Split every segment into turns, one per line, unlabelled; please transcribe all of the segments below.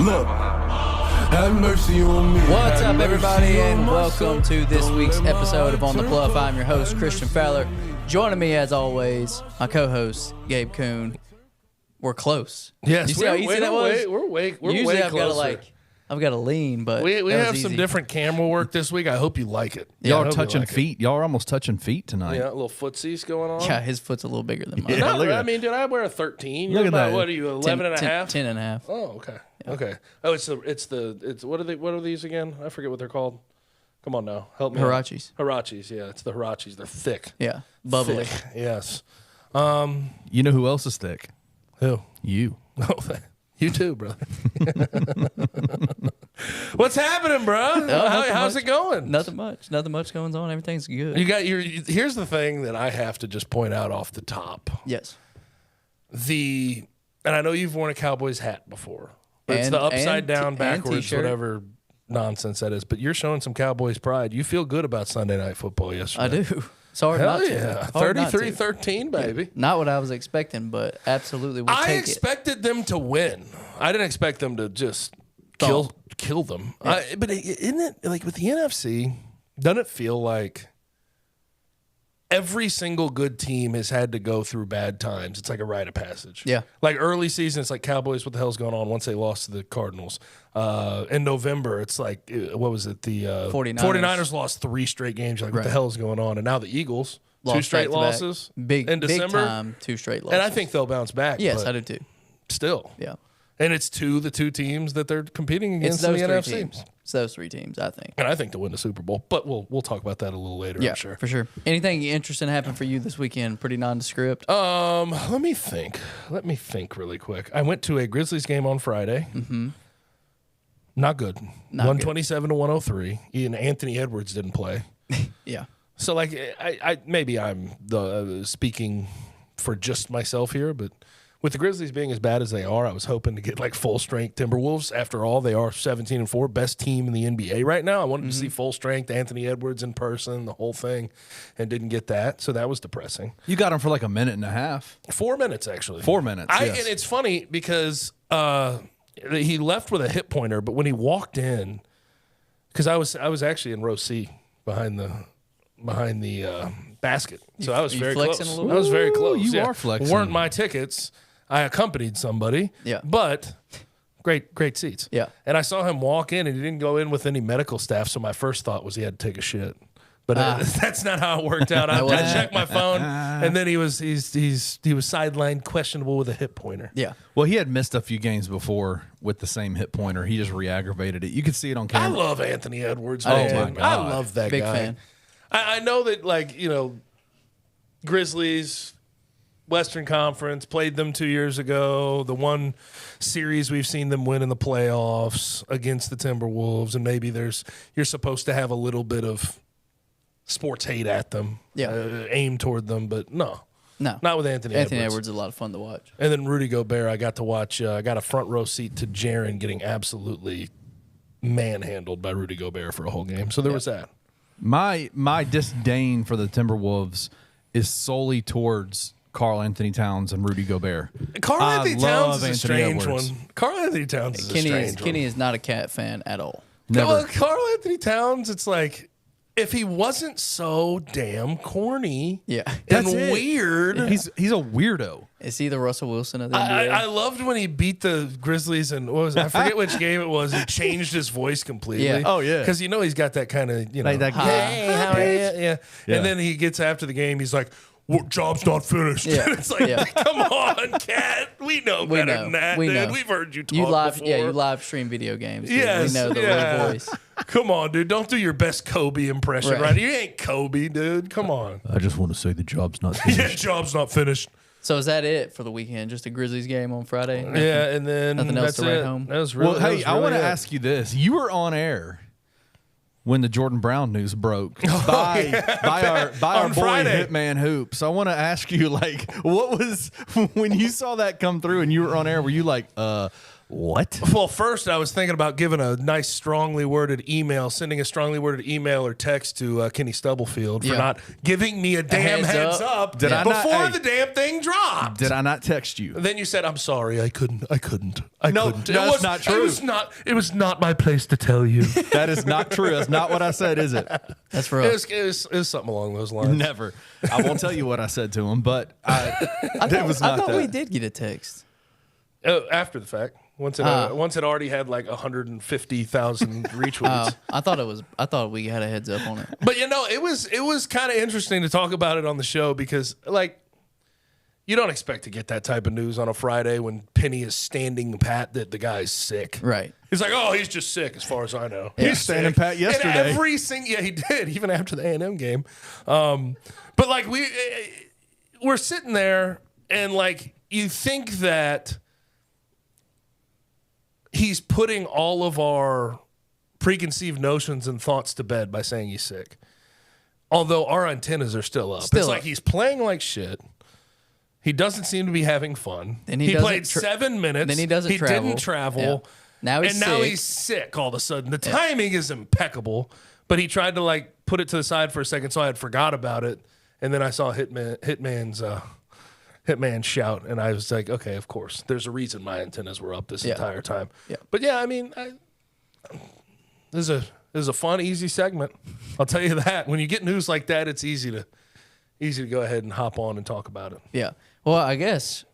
Look, have mercy on me.
What's up, everybody, and welcome to this week's episode of On the Bluff. I'm your host, Christian Fowler. Joining me, as always, my co-host, Gabe Kuhn. We're close.
Yes,
you see how easy that was?
We're
Usually
way
I've
closer.
I've got to lean, but
we
that
have
was
some
easy.
different camera work this week. I hope you like it.
Y'all
I
are
hope you
touching
like it.
feet. Y'all are almost touching feet tonight.
Yeah, little footsies going on.
Yeah, his foot's a little bigger than mine.
Yeah.
No,
look at
I
that.
mean, dude, I wear a 13.
Look
You're
at
about,
that.
what are you, 11 and a half?
10 and a half.
Oh, okay. Yeah. Okay. Oh, it's what are these again? I forget what they're called. Come on now. Help me.
Hirachis.
Hirachis, yeah. It's the Hirachis. They're thick.
Yeah, bubbly.
Thick, yes.
You know who else is thick?
Who?
You.
Oh, you too, brother. What's happening, bro? How's it going?
Nothing much. Nothing much going on. Everything's good.
You got here's the thing that I have to just point out off the top.
Yes.
And I know you've worn a Cowboys hat before. It's
And-
the upside
and
down,
t-
backwards,
and t-shirt.
whatever nonsense that is. But you're showing some Cowboys pride. You feel good about Sunday Night Football yesterday.
I do. It's hard
Hell
not to.
yeah.
Hard not to.
33-13, baby.
Not what I was expecting, but absolutely we'll
I
take
expected them to win. I didn't expect them to just kill them.
Yeah.
But isn't it, like with the NFC, doesn't it feel like every single good team has had to go through bad times? It's like a rite of passage.
Yeah.
Like early season, it's like Cowboys, what the hell's going on once they lost to the Cardinals. In November, it's like, what was it? The 49ers lost 3 straight games. You're like, what the
Right.
hell is going on? And now the Eagles,
Lost
2 straight
back-to-back.
losses
Big
in December.
Big time, 2 straight losses.
And I think they'll bounce back.
Yes,
but
I do too.
still.
Yeah.
And it's the two teams that they're competing
It's
against in
those
the
3
NFC.
teams. It's those 3 teams, I think.
And I think to win the Super Bowl. But we'll talk about that a little later,
Yeah,
I'm sure.
for sure. Anything interesting happened for you this weekend? Pretty nondescript.
Let me think really quick. I went to a Grizzlies game on Friday. Mm-hmm. Not good. 127 to 103. Ian Anthony Edwards didn't play.
Yeah.
So like I maybe I'm speaking for just myself here, but with the Grizzlies being as bad as they are, I was hoping to get like full strength Timberwolves. After all, they are 17-4, best team in the NBA right now. I wanted to see full strength Anthony Edwards in person, the whole thing, and didn't get that. So that was depressing.
You got him for like a minute and a half.
4 minutes actually.
4 minutes. Yes.
And it's funny because he left with a hip pointer, but when he walked in, because I was actually in row C behind the basket, so I was
you
very
flexing
close.
a little
I was very close.
You are flexing.
Weren't my tickets. I accompanied somebody.
Yeah.
But great seats.
Yeah.
And I saw him walk in, and he didn't go in with any medical staff. So my first thought was he had to take a shit. But that's not how it worked out. I checked my phone, and then he was sidelined, questionable with a hip pointer.
Yeah.
Well, he had missed a few games before with the same hit pointer. He just re-aggravated it. You could see it on
I
camera.
love Anthony Edwards.
Oh,
Man.
my God.
I love that
Big
guy.
fan.
I know that, like, Grizzlies, Western Conference, played them 2 years ago. The one series we've seen them win in the playoffs against the Timberwolves, and maybe you're supposed to have a little bit of sports hate at them, aim toward them, but no, not with Anthony
Edwards is a lot of fun to watch.
And then Rudy Gobert, I got to watch. I got a front row seat to Jaren getting absolutely manhandled by Rudy Gobert for a whole game. So there was that.
My disdain for the Timberwolves is solely towards Karl Anthony Towns and Rudy Gobert.
Karl Anthony Towns is a
Anthony
strange
Edwards.
one. Karl Anthony Towns is a strange one.
Kenny is not a Cat fan at all.
Never.
Well, Karl Anthony Towns, it's like, if he wasn't so damn corny
Yeah.
and
That's it.
weird.
He's a weirdo.
Is he the Russell Wilson of the NBA?
I loved when he beat the Grizzlies, and what was it? I forget which game it was. He changed his voice completely.
Yeah.
Oh, yeah.
Because he's got that kind of
Like that guy.
hey, how are you? Yeah.
Yeah.
And then he gets after the game. He's like, well, job's not finished.
Yeah.
It's like,
Yeah.
come on, Cat. We know better than that,
We
dude.
know.
We've heard you talk
you live,
before.
yeah, you live stream video games. Dude.
Yes,
we know the
yeah.
real voice.
Come on, dude. Don't do your best Kobe impression,
Right.
right? You ain't Kobe, dude. Come on.
I just want to say the job's not
Yeah,
finished.
job's not finished.
So is that it for the weekend? Just a Grizzlies game on Friday?
Yeah, and then
Nothing else
that's
to write
it.
home?
That was really,
Well,
that
hey,
was
I
really
want to
it.
ask you this. You were on air when the Jordan Brown news broke by our boy
Friday.
Hitman Hoops. I want to ask you, like, what was when you saw that come through and you were on air? Were you like, What?
Well, first I was thinking about giving a nice, strongly worded email, sending a strongly worded email or text to Kenny Stubblefield for not giving me a damn heads up
Did I not-
before
hey.
the damn thing dropped.
Did I not text you?
Then you said, "I'm sorry, I couldn't."
No,
couldn't.
that's not true.
It was not my place to tell you.
That is not true. That's not what I said, is it?
That's real.
It was something along those lines.
Never. I won't tell you what I said to him, but
I thought we did get a text.
After the fact, once it already had like 150,000 retweets.
I thought we had a heads up on it.
But it was kind of interesting to talk about it on the show because like you don't expect to get that type of news on a Friday when Penny is standing pat that the guy's sick.
Right.
He's like, oh, he's just sick as far as I know.
He's
He's
standing
sick.
pat yesterday.
And he did, even after the A&M game. But like we're sitting there and like you think that he's putting all of our preconceived notions and thoughts to bed by saying he's sick. Although our antennas are still up. It's like he's playing like shit. He doesn't seem to be having fun.
And
he played 7 minutes.
Then he doesn't
He
travel.
didn't travel.
Yeah. Now he's sick
all of a sudden. The timing is impeccable, but he tried to like put it to the side for a second, so I had forgot about it. And then I saw Hitman's shout, and I was like, okay, of course. There's a reason my antennas were up this entire time.
Yeah.
But yeah, I mean, this is a fun, easy segment. I'll tell you that. When you get news like that, it's easy to go ahead and hop on and talk about it.
Yeah. Well, I guess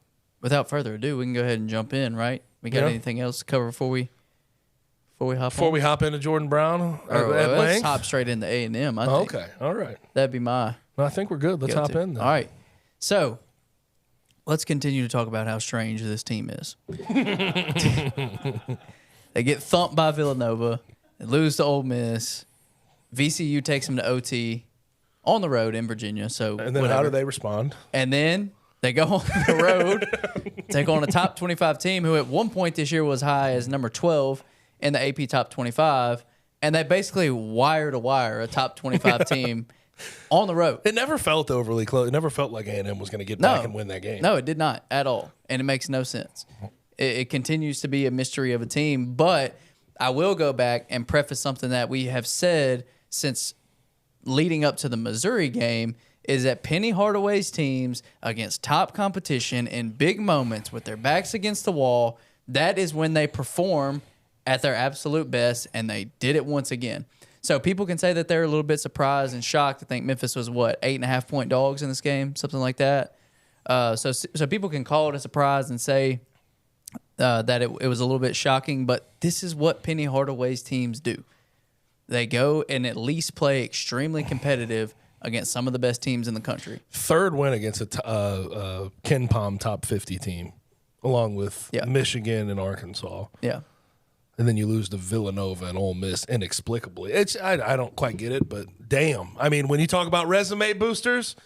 without further ado, we can go ahead and jump in, right? We got anything else to cover before we hop
Before we hop into Jordan Brown at
let's
length?
hop straight into A&M, I think.
Okay, all right.
That'd be my
Well, I think we're good. Let's hop in then.
All right. So let's continue to talk about how strange this team is. They get thumped by Villanova. They lose to Ole Miss. VCU takes them to OT on the road in Virginia. So
And then how do they respond?
And then they go on the road, take on a top 25 team who at one point this year was high as number 12 in the AP top 25. And they basically wire to wire a top 25 team on the road.
It never felt overly close. It never felt like A&M was going to get back and win that game.
No, it did not at all. And it makes no sense. It continues to be a mystery of a team. But I will go back and preface something that we have said since leading up to the Missouri game is that Penny Hardaway's teams against top competition in big moments with their backs against the wall, that is when they perform at their absolute best, and they did it once again. So people can say that they're a little bit surprised and shocked. I think Memphis was, 8.5 point dogs in this game, something like that. So people can call it a surprise and say that it was a little bit shocking, but this is what Penny Hardaway's teams do. They go and at least play extremely competitive against some of the best teams in the country.
Third win against a Ken Palm top 50 team, along with Michigan and Arkansas.
Yeah.
And then you lose to Villanova and Ole Miss inexplicably. I don't quite get it, but damn. I mean, when you talk about resume boosters,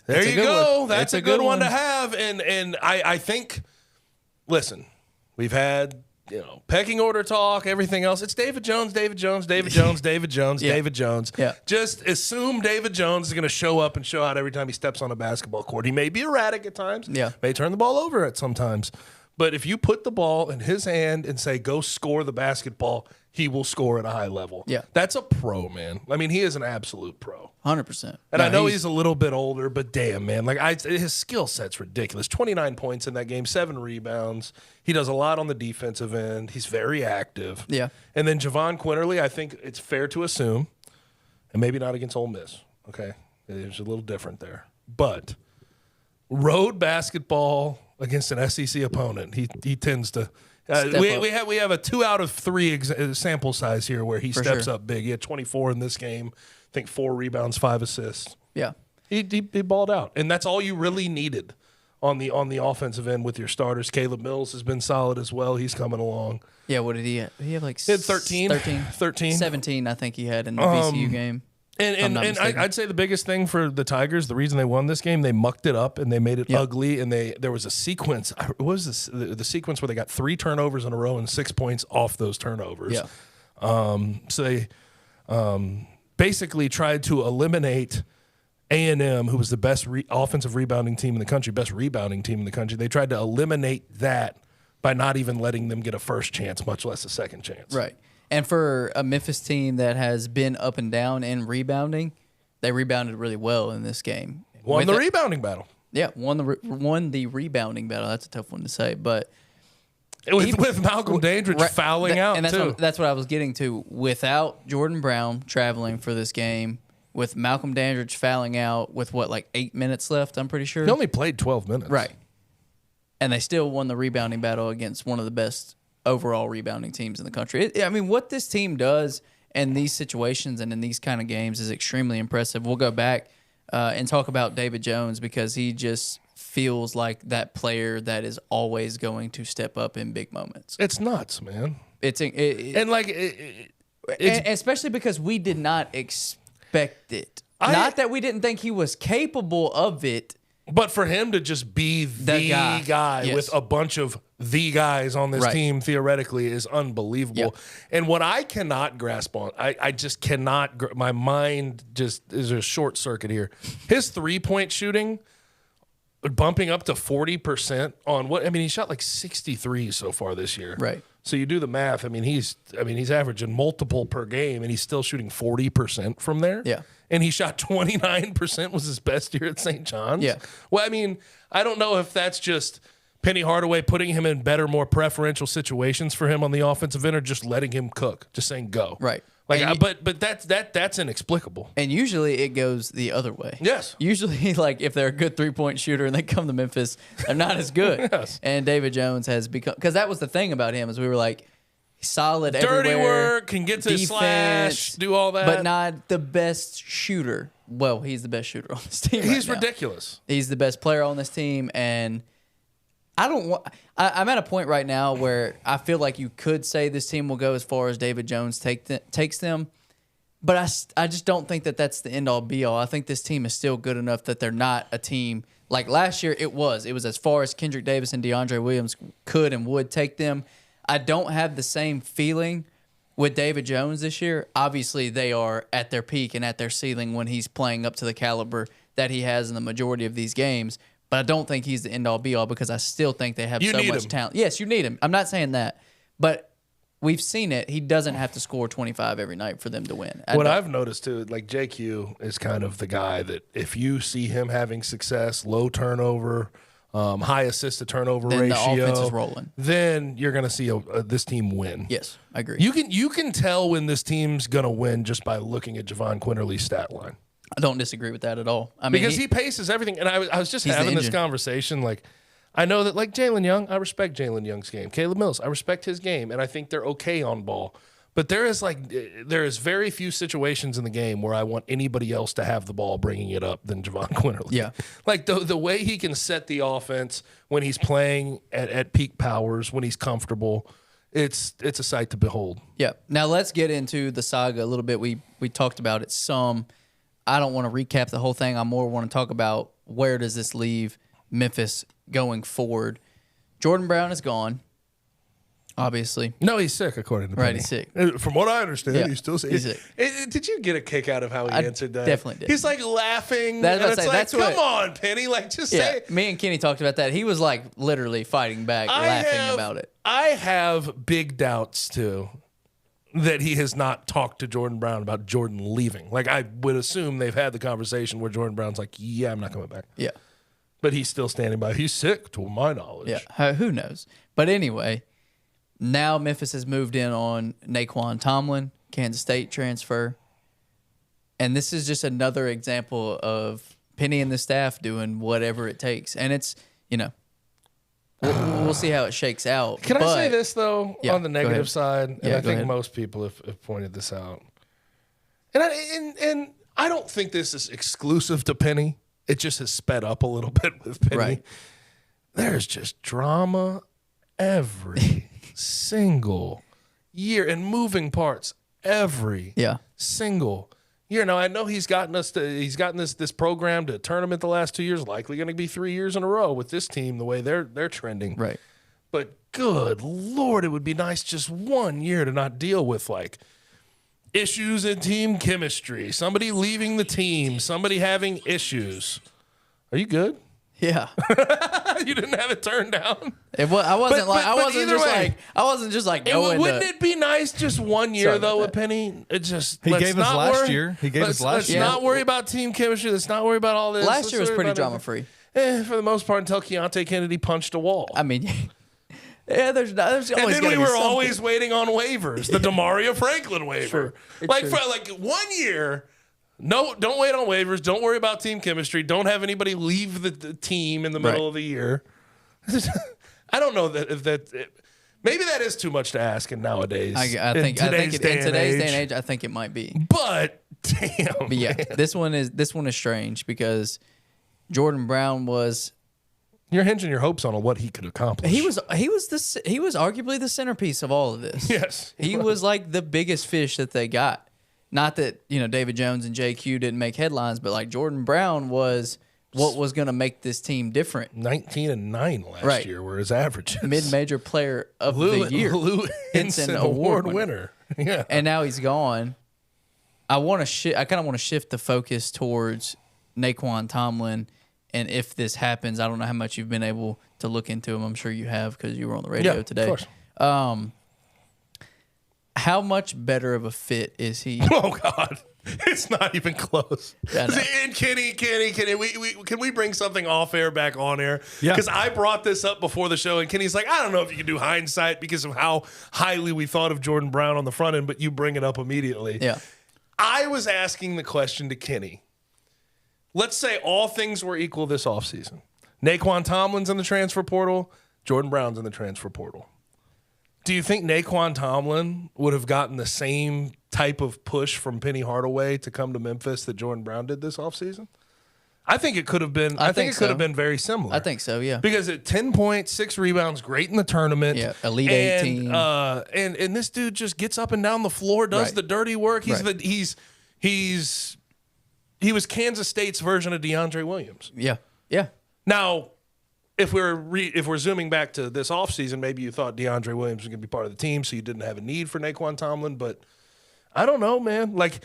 there you go. That's a good one to have. And I think, listen, we've had pecking order talk, everything else. It's David Jones, David Jones, David Jones, David Jones, David Jones.
Yeah.
Just assume David Jones is going to show up and show out every time he steps on a basketball court. He may be erratic at times.
Yeah.
May turn the ball over at sometimes. But if you put the ball in his hand and say, go score the basketball, he will score at a high level.
Yeah.
That's a pro, man. I mean, he is an absolute pro.
100%.
And I know he's a little bit older, but damn, man. His skill set's ridiculous. 29 points in that game, 7 rebounds. He does a lot on the defensive end. He's very active.
Yeah.
And then Jahvon Quinerly, I think it's fair to assume, and maybe not against Ole Miss, okay? It's a little different there. But road basketball against an SEC opponent, he tends to we have a 2 out of 3 sample size here where he steps up big. He had 24 in this game. I think 4 rebounds, 5 assists.
Yeah.
He balled out, and that's all you really needed on the offensive end with your starters. Caleb Mills has been solid as well. He's coming along.
Yeah, what did he have? He had like
He had 13.
17, I think he had in the VCU game.
And I'd say the biggest thing for the Tigers, the reason they won this game, they mucked it up and they made it ugly. And there was a sequence. What was this? The sequence where they got 3 turnovers in a row and 6 points off those turnovers.
Yeah.
So they basically tried to eliminate A&M, who was the best offensive rebounding team in the country, best rebounding team in the country. They tried to eliminate that by not even letting them get a first chance, much less a second chance.
Right. And for a Memphis team that has been up and down in rebounding, they rebounded really well in this game.
Won the rebounding battle.
Yeah, won the rebounding battle. That's a tough one to say, but
with Malcolm Dandridge fouling out,
and
too.
That's what I was getting to. Without Jordan Brown traveling for this game, with Malcolm Dandridge fouling out with, 8 minutes left, I'm pretty sure?
He only played 12 minutes.
Right. And they still won the rebounding battle against one of the best overall rebounding teams in the country. What this team does in these situations and in these kind of games is extremely impressive. We'll go back and talk about David Jones because he just feels like that player that is always going to step up in big moments.
It's nuts, man.
Especially because we did not expect it. Not that we didn't think he was capable of it.
But for him to just be the guy
yes.
with a bunch of the guys on this team theoretically is unbelievable.
Yep.
And what I cannot grasp on, I just cannot, my mind just is a short circuit here. His 3-point shooting bumping up to 40% on he shot like 63 so far this year.
Right.
So you do the math. He's averaging multiple per game and he's still shooting 40% from there.
Yeah.
And he shot 29% was his best year at St. John's.
Yeah.
Well, I don't know if that's just Penny Hardaway putting him in better, more preferential situations for him on the offensive end or just letting him cook, just saying go.
Right.
But that's inexplicable.
And usually it goes the other way.
Yes.
Usually, if they're a good 3-point shooter and they come to Memphis, they're not as good.
Yes.
And David Jones has become, because that was the thing about him, is we were like, solid
Dirty
everywhere.
work, can get to the slash, do all that.
But not the best shooter. Well, he's the best shooter on this team.
He's
right now.
ridiculous.
He's the best player on this team, and I'm at a point right now where I feel like you could say this team will go as far as David Jones takes them, but I just don't think that that's the end all be all. I think this team is still good enough that they're not a team like last year. It was as far as Kendrick Davis and DeAndre Williams could and would take them. I don't have the same feeling with David Jones this year. Obviously, they are at their peak and at their ceiling when he's playing up to the caliber that he has in the majority of these games. But I don't think he's the end-all, be-all because I still think they have so much talent. Yes, you need him. I'm not saying that. But we've seen it. He doesn't have to score 25 every night for them to win.
What I've noticed, too, JQ is kind of the guy that if you see him having success, low turnover, high assist-to-turnover ratio,
the offense is rolling.
Then you're going to see this team win.
Yes, I agree.
You can tell when this team's going to win just by looking at Jahvon Quinerly's stat line.
I don't disagree with that at all.
Because he paces everything. And I was just having this conversation. I know that, Jalen Young, I respect Jalen Young's game. Caleb Mills, I respect his game. And I think they're okay on ball. But there is very few situations in the game where I want anybody else to have the ball bringing it up than Jahvon Quinerly.
Yeah.
The way he can set the offense when he's playing at peak powers, when he's comfortable, it's a sight to behold.
Yeah. Now let's get into the saga a little bit. We talked about it some. I don't want to recap the whole thing. I more want to talk about where does this leave Memphis going forward. Jordan Brown is gone, obviously.
No, he's sick, according to Penny.
Right, he's sick.
From what I understand, he's still sick.
He's sick.
Did you get a kick out of how he answered that?
Definitely did.
He's laughing.
Come
on, Penny. Just say it.
Me and Kenny talked about that. He was literally fighting back, laughing about it.
I have big doubts, too, that he has not talked to Jordan Brown about Jordan leaving. I would assume they've had the conversation where Jordan Brown's yeah, I'm not coming back.
Yeah.
But he's still standing by. He's sick, to my knowledge.
Yeah, who knows? But anyway, now Memphis has moved in on Naquan Tomlin, Kansas State transfer. And this is just another example of Penny and the staff doing whatever it takes. And it's, we'll see how it shakes out.
Can I say this, though, on the negative side? And I think most people have pointed this out. And I don't think this is exclusive to Penny. It just has sped up a little bit with Penny.
Right.
There's just drama every single year and moving parts every single year. Now, I know he's gotten this program to a tournament the last 2 years, likely going to be 3 years in a row with this team the way they're trending.
Right.
But good Lord, it would be nice just 1 year to not deal with issues in team chemistry, somebody leaving the team, somebody having issues. Are you good?
Yeah.
You didn't have it turned down.
I wasn't
either way,
going.
Wouldn't it be nice just 1 year
Sorry
though
about
with Penny? It just
He gave us last year.
Let's not worry about team chemistry. Let's not worry about all this.
Last year was pretty drama free.
For the most part, until Keontae Kennedy punched a wall.
I mean, yeah, there's always
and then we
gotta be
were
something.
always waiting on waivers, the Demaria Franklin waiver.
It's
Like
true.
for like 1 year, no, don't wait on waivers. Don't worry about team chemistry. Don't have anybody leave the team in the middle of the year. I don't know maybe that is too much to ask in nowadays.
I think in today's day and age, I think it might be.
But damn,
But yeah,
man.
this one is strange because Jordan Brown was
You're hinging your hopes on what he could accomplish.
he was arguably the centerpiece of all of this.
Yes,
He was like the biggest fish that they got. Not that, David Jones and JQ didn't make headlines, but like Jordan Brown was what was going to make this team different.
19-9 last
Right.
year were his averages.
Mid-major player of the year.
Lou Henson Award winner. Yeah.
And now he's gone. I kind of want to shift the focus towards Naquan Tomlin. And if this happens, I don't know how much you've been able to look into him. I'm sure you have because you were on the radio today.
Of course.
How much better of a fit is he?
Oh God, it's not even close.
Yeah, I know.
And Kenny, can we bring something off air back on air?
Yeah.
Because I brought this up before the show, and Kenny's like, I don't know if you can do hindsight because of how highly we thought of Jordan Brown on the front end, but you bring it up immediately.
Yeah.
I was asking the question to Kenny. Let's say all things were equal this offseason. Naquan Tomlin's in the transfer portal. Jordan Brown's in the transfer portal. Do you think Naquan Tomlin would have gotten the same type of push from Penny Hardaway to come to Memphis that Jordan Brown did this offseason? I think it could have been. I think it could have been very similar.
I think so, yeah.
Because at 10 points, 6 rebounds, great in the tournament.
Yeah, Elite 18.
And this dude just gets up and down the floor, does
Right.
the dirty work.
Right.
He was Kansas State's version of DeAndre Williams.
Yeah. Yeah.
Now, if we're zooming back to this offseason, maybe you thought DeAndre Williams was going to be part of the team, so you didn't have a need for Naquan Tomlin. But I don't know, man. Like,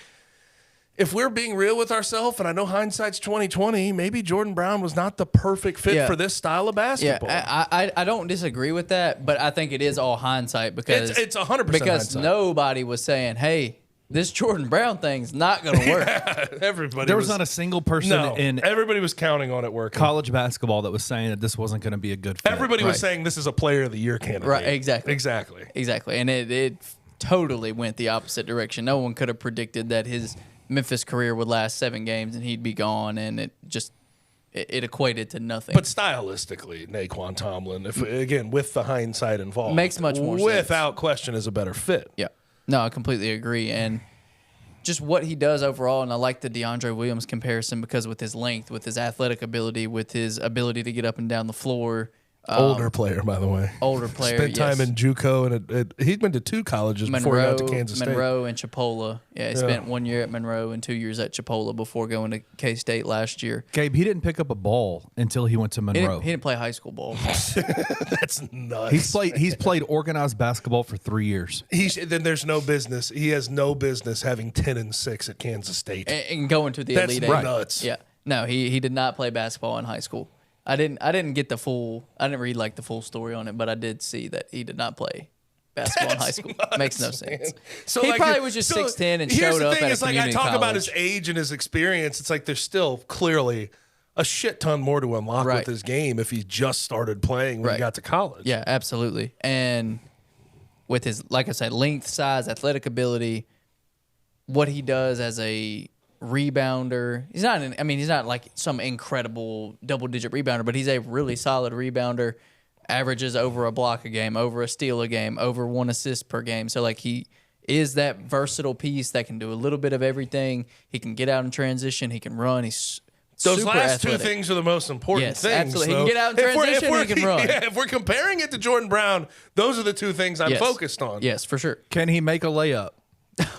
if we're being real with ourselves, and I know hindsight's 2020, maybe Jordan Brown was not the perfect fit for this style of basketball.
Yeah, I don't disagree with that, but I think it is all hindsight because
It's 100%
because
hindsight.
nobody was saying, "Hey, this Jordan Brown thing's not going to work."
Everybody
There was not a single person in
everybody was counting on it working.
college basketball that was saying that this wasn't going to be a good fit.
Everybody was
Right.
saying this is a player of the year candidate.
Right, exactly.
Exactly.
And it totally went the opposite direction. No one could have predicted that his Memphis career would last 7 games and he'd be gone, and it equated to nothing.
But stylistically, Naquan Tomlin, again with the hindsight involved,
Makes much more sense.
without question, is a better fit.
Yeah. No, I completely agree. And just what he does overall, and I like the DeAndre Williams comparison because with his length, with his athletic ability, with his ability to get up and down the floor.
Older player, by the way.
Older player,
Spent time
yes.
in JUCO, and he'd been to 2 colleges before he got to Kansas State.
Monroe and Chipola. Yeah, he spent 1 year at Monroe and 2 years at Chipola before going to K-State last year.
Gabe, he didn't pick up a ball until he went to
He
Monroe.
didn't play high school ball.
That's nuts.
He's played organized basketball for 3 years.
Then there's no business. He has no business having 10-6 at Kansas State.
and going to the
That's
Elite Eight.
nuts.
Yeah. No, he did not play basketball in high school. I didn't get the full. I didn't read like the full story on it, but I did see that he did not play basketball in high school.
Nuts,
Makes no sense.
So
He
like,
probably was just 6'10" and
here's
showed
the
up
thing,
at a
is like I
community
talk about his
college.
age and his experience. It's like there's still clearly a shit ton more to unlock
Right.
with his game if he just started playing when he
Right.
got to college.
Yeah, absolutely. And with his, like I said, length, size, athletic ability, what he does as a rebounder. He's not like some incredible double-digit rebounder, but he's a really solid rebounder. Averages over a block a game, over a steal a game, over 1 assist per game. So like he is that versatile piece that can do a little bit of everything. He can get out in transition. He can run. He's
Those
super
last
athletic.
2 things are the most important
Yes,
things.
absolutely. He
though.
can get out in
If we're-
transition and he can run.
Yeah, if we're comparing it to Jordan Brown, those are the 2 things I'm
Yes.
focused on.
Yes, for sure.
Can he make a layup?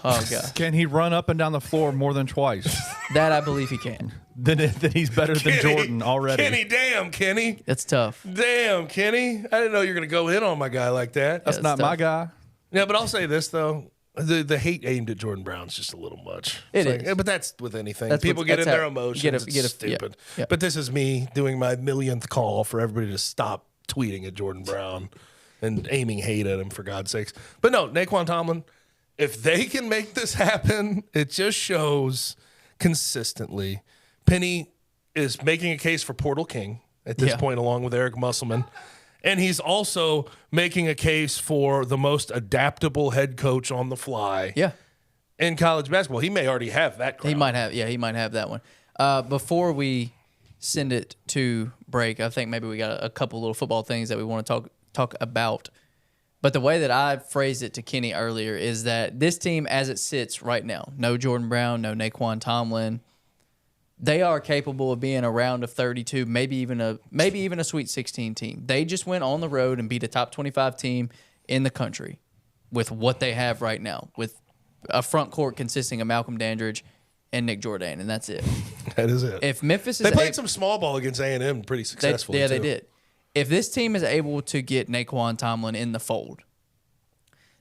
Oh god,
Can he run up and down the floor more than twice?
that I believe he can.
then he's better than Jordan already.
Kenny, damn, Kenny.
That's tough.
Damn, Kenny. I didn't know you were going to go in on my guy like that.
That's not
tough.
my guy.
Yeah, but I'll say this, though. The hate aimed at Jordan Brown's just a little much.
It
It's
is.
but that's with anything.
That's
People
what-
get
that's
in their
how-
emotions.
get a-
It's stupid.
yeah.
But this is me doing my millionth call for everybody to stop tweeting at Jordan Brown and aiming hate at him, for God's sakes. But no, Naquan Tomlin, if they can make this happen, it just shows consistently. Penny is making a case for Portal King at this
Yeah.
point, along with Eric Musselman. And he's also making a case for the most adaptable head coach on the fly
Yeah.
in college basketball. He may already have that crown.
He might have that one. Before we send it to break, I think maybe we got a couple little football things that we want to talk about. But the way that I phrased it to Kenny earlier is that this team, as it sits right now, no Jordan Brown, no Naquan Tomlin, they are capable of being a round of 32, maybe even a Sweet 16 team. They just went on the road and beat a top 25 team in the country with what they have right now, with a front court consisting of Malcolm Dandridge and Nick Jordan, and that's it.
That is it.
If Memphis is
They played some small ball against A&M pretty successfully.
they
too.
did. If this team is able to get Naquan Tomlin in the fold,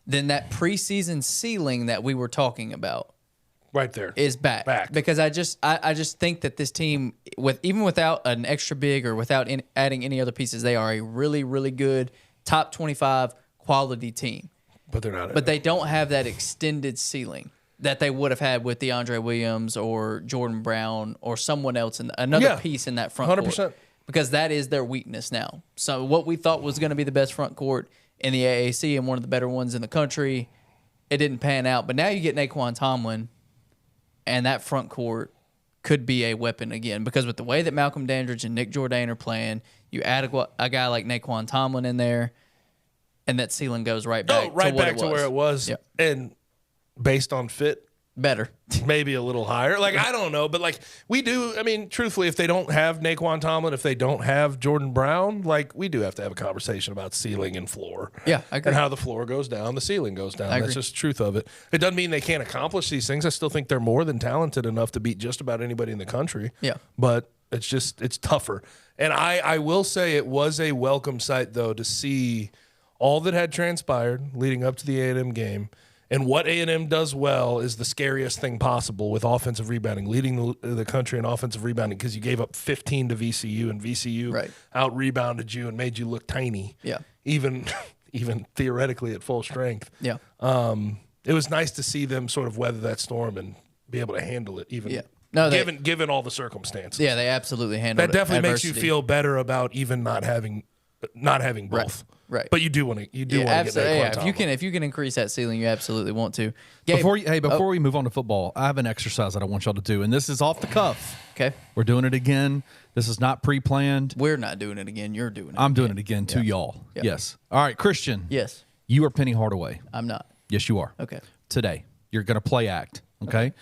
then that preseason ceiling that we were talking about
Right there.
is back. Because I just think that this team, even without an extra big or without adding any other pieces, they are a really, really good top 25 quality team.
But they're not.
But they don't have that extended ceiling that they would have had with DeAndre Williams or Jordan Brown or someone else, in another piece in that front
100%.
court. Because that is their weakness now. So what we thought was going to be the best front court in the AAC and one of the better ones in the country, it didn't pan out. But now you get Naquan Tomlin, and that front court could be a weapon again. Because with the way that Malcolm Dandridge and Nick Jordan are playing, you add a guy like Naquan Tomlin in there, and that ceiling goes right back
to where it was.
Yep.
And based on fit,
Better.
maybe a little higher. Like, I don't know. But, like, we do. I mean, truthfully, if they don't have Naquan Tomlin, if they don't have Jordan Brown, like, we do have to have a conversation about ceiling and floor.
Yeah, I agree.
And how the floor goes down, the ceiling goes down.
I
That's
agree.
just the truth of it. It doesn't mean they can't accomplish these things. I still think they're more than talented enough to beat just about anybody in the country.
Yeah.
But it's tougher. And I will say it was a welcome sight, though, to see all that had transpired leading up to the A&M game. And what A&M does well is the scariest thing possible with offensive rebounding, leading the country in offensive rebounding, because you gave up 15 to VCU, and VCU out-rebounded you and made you look tiny.
Yeah.
Even theoretically at full strength.
Yeah.
It was nice to see them sort of weather that storm and be able to handle it, even
Yeah. No,
given all the circumstances.
Yeah, they absolutely handled
That definitely makes you
adversity.
feel better about even not having both.
Right.
But you do want to get
absolutely.
that
If you can increase that ceiling, you absolutely want to. Gabe,
Before we move on to football, I have an exercise that I want y'all to do, and this is off the cuff.
Okay.
We're doing it again. This is not pre-planned.
We're not doing it again. You're doing it.
I'm doing it again to y'all.
Yeah.
Yes. All right, Christian.
Yes.
You are Penny Hardaway.
I'm not.
Yes, you are.
Okay.
Today, you're going to play act. Okay?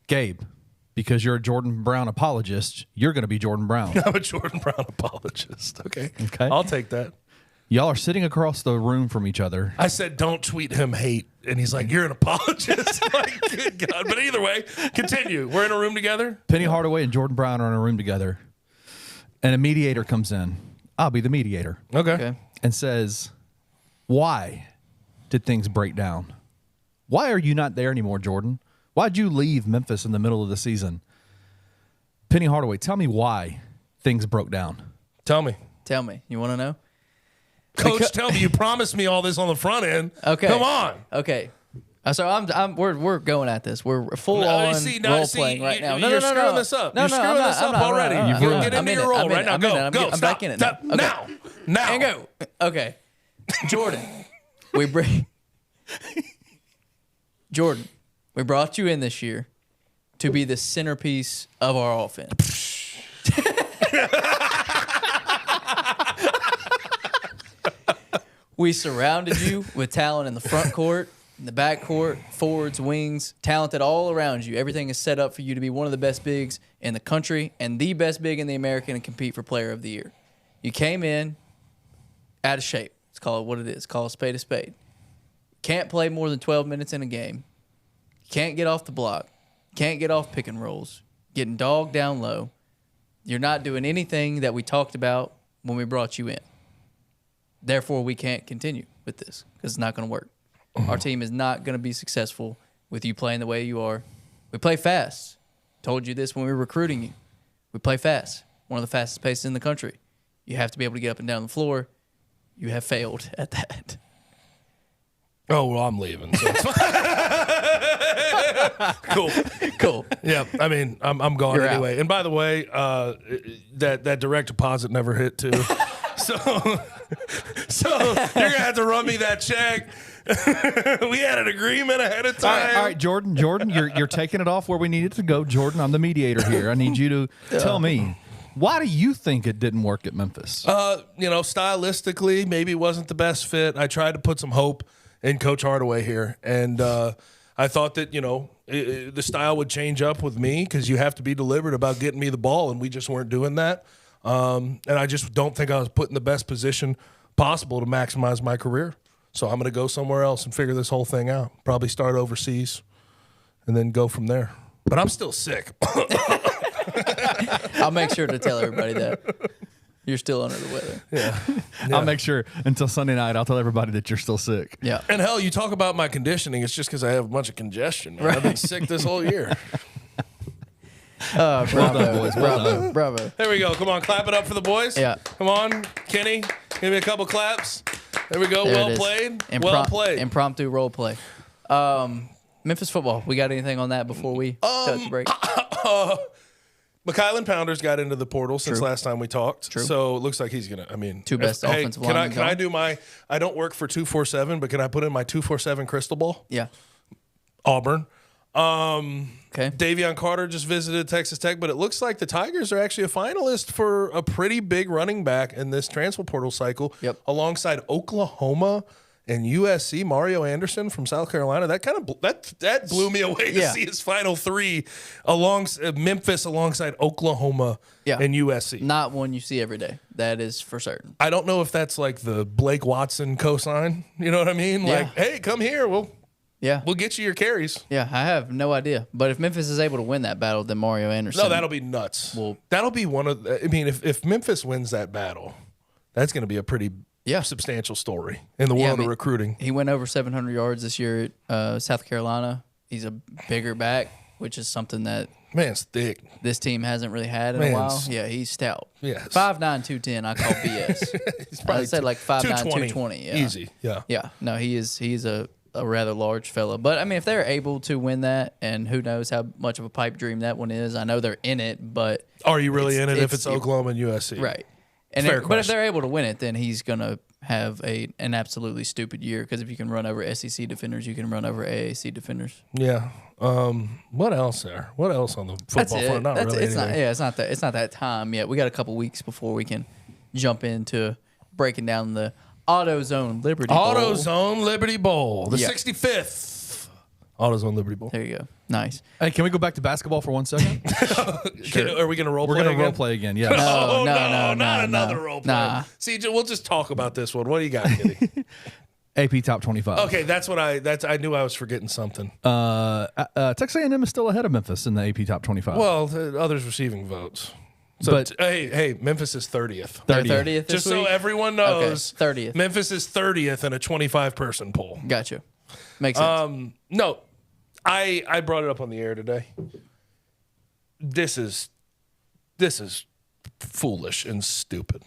Gabe, because you're a Jordan Brown apologist, you're going to be Jordan Brown.
I'm a Jordan Brown apologist. Okay.
Okay.
I'll take that.
Y'all are sitting across the room from each other.
I said, don't tweet him hate. And he's like, you're an apologist. Like, good God. But either way, continue. We're in a room together.
Penny Hardaway and Jordan Brown are in a room together, and a mediator comes in. I'll be the mediator.
Okay.
And says, why did things break down? Why are you not there anymore, Jordan? Why'd you leave Memphis in the middle of the season? Penny Hardaway, tell me why things broke down.
Tell me.
Tell me. You want to know?
Coach, tell me. You promised me all this on the front end.
Okay.
Come on.
Okay. So we're going at this. We're full on role playing right now.
You're screwing this up.
No,
You're screwing this up already.
You're
Get into your role right now. Go.
I'm
Stop.
back in it now.
Stop. Now.
And go. Okay. Jordan, we brought you in this year to be the centerpiece of our offense. We surrounded you with talent in the front court, in the back court, forwards, wings, talented all around you. Everything is set up for you to be one of the best bigs in the country and the best big in the American and compete for Player of the Year. You came in out of shape. Let's call it what it is. Call a spade a spade. Can't play more than 12 minutes in a game. Can't get off the block. Can't get off pick and rolls. Getting dogged down low. You're not doing anything that we talked about when we brought you in. Therefore, we can't continue with this because it's not going to work. Our team is not going to be successful with you playing the way you are. We play fast. Told you this when we were recruiting you. We play fast. One of the fastest paces in the country. You have to be able to get up and down the floor. You have failed at that.
Oh, well, I'm leaving. So it's fine.
Cool.
Yeah, I mean, I'm gone
You're
anyway.
out.
And by the way, that direct deposit never hit too. so you're gonna have to run me that check. We had an agreement ahead of time.
All right, Jordan, you're taking it off where we need it to go. Jordan, I'm the mediator here. I need you to tell me, why do you think it didn't work at Memphis?
Stylistically, maybe it wasn't the best fit. I tried to put some hope in Coach Hardaway here, and I thought that the style would change up with me because you have to be deliberate about getting me the ball, and we just weren't doing that. And I just don't think I was put in the best position possible to maximize my career. So I'm going to go somewhere else and figure this whole thing out. Probably start overseas and then go from there. But I'm still sick.
I'll make sure to tell everybody that you're still under the weather.
Yeah.
I'll make sure until Sunday night, I'll tell everybody that you're still sick.
Yeah.
And hell, you talk about my conditioning. It's just because I have a bunch of congestion. Man. I've been sick this whole year.
Bravo. Bravo.
There we go. Come on, clap it up for the boys.
Yeah.
Come on, Kenny. Give me a couple claps. There we go.
There
Well
it is.
played. Well played.
Impromptu role play. Memphis football. We got anything on that before we cut the break?
McKylan Pounders got into the portal since last time we talked.
True.
So it looks like he's going to,
Two best offensive linemen
Can I
gone.
do I don't work for 247, but can I put in my 247 crystal ball?
Yeah.
Auburn.
Okay.
Davion Carter just visited Texas Tech, but it looks like the Tigers are actually a finalist for a pretty big running back in this transfer portal cycle.
Yep.
Alongside Oklahoma and USC, Mario Anderson from South Carolina. That kind of that blew me away to
Yeah.
see his final three Memphis alongside Oklahoma
Yeah.
and USC.
Not one you see every day. That is for certain.
I don't know if that's like the Blake Watson cosign. You know what I mean?
Yeah.
Like, hey, come here. We'll get you your carries.
Yeah, I have no idea. But if Memphis is able to win that battle, then Mario Anderson.
No, that'll be nuts.
Well,
that'll be one of. I mean, if Memphis wins that battle, that's going to be a pretty substantial story in the world of recruiting.
He went over 700 yards this year at South Carolina. He's a bigger back, which is something that
Man's thick.
this team hasn't really had in a while. Yeah, he's stout.
Yes.
5'9", 210, I call BS.
He's probably
I'd say like 5'9", 220. Yeah.
Easy. Yeah.
Yeah. No, he's a rather large fella. But, I mean, if they're able to win that, and who knows how much of a pipe dream that one is. I know they're in it, but
Are you really in it if it's Oklahoma and USC?
right. And but if they're able to win it, then he's going to have an absolutely stupid year because if you can run over SEC defenders, you can run over AAC defenders.
Yeah. What else there? What else on the football front? Not really.
It's not that time yet. We got a couple weeks before we can jump into breaking down the AutoZone Liberty Bowl.
AutoZone Liberty Bowl, the
Yeah.
65th AutoZone Liberty Bowl.
There you go. Nice.
Hey, can we go back to basketball for 1 second?
Are we going to role
We're
play
going to
again?
role play again. Yes.
No,
No,
not another role play.
Nah.
See, we'll just talk about this one. What do you got, Kitty?
AP top 25.
Okay, I knew I was forgetting something.
Texas A&M is still ahead of Memphis in the AP top 25.
Well, the others receiving votes. So,
But-
hey, Memphis is 30th.
They're 30th this
Just so
week?
everyone knows,
Okay, 30th.
Memphis is 30th in a 25-person poll.
Gotcha. Makes sense.
No, I brought it up on the air today. This is foolish and stupid.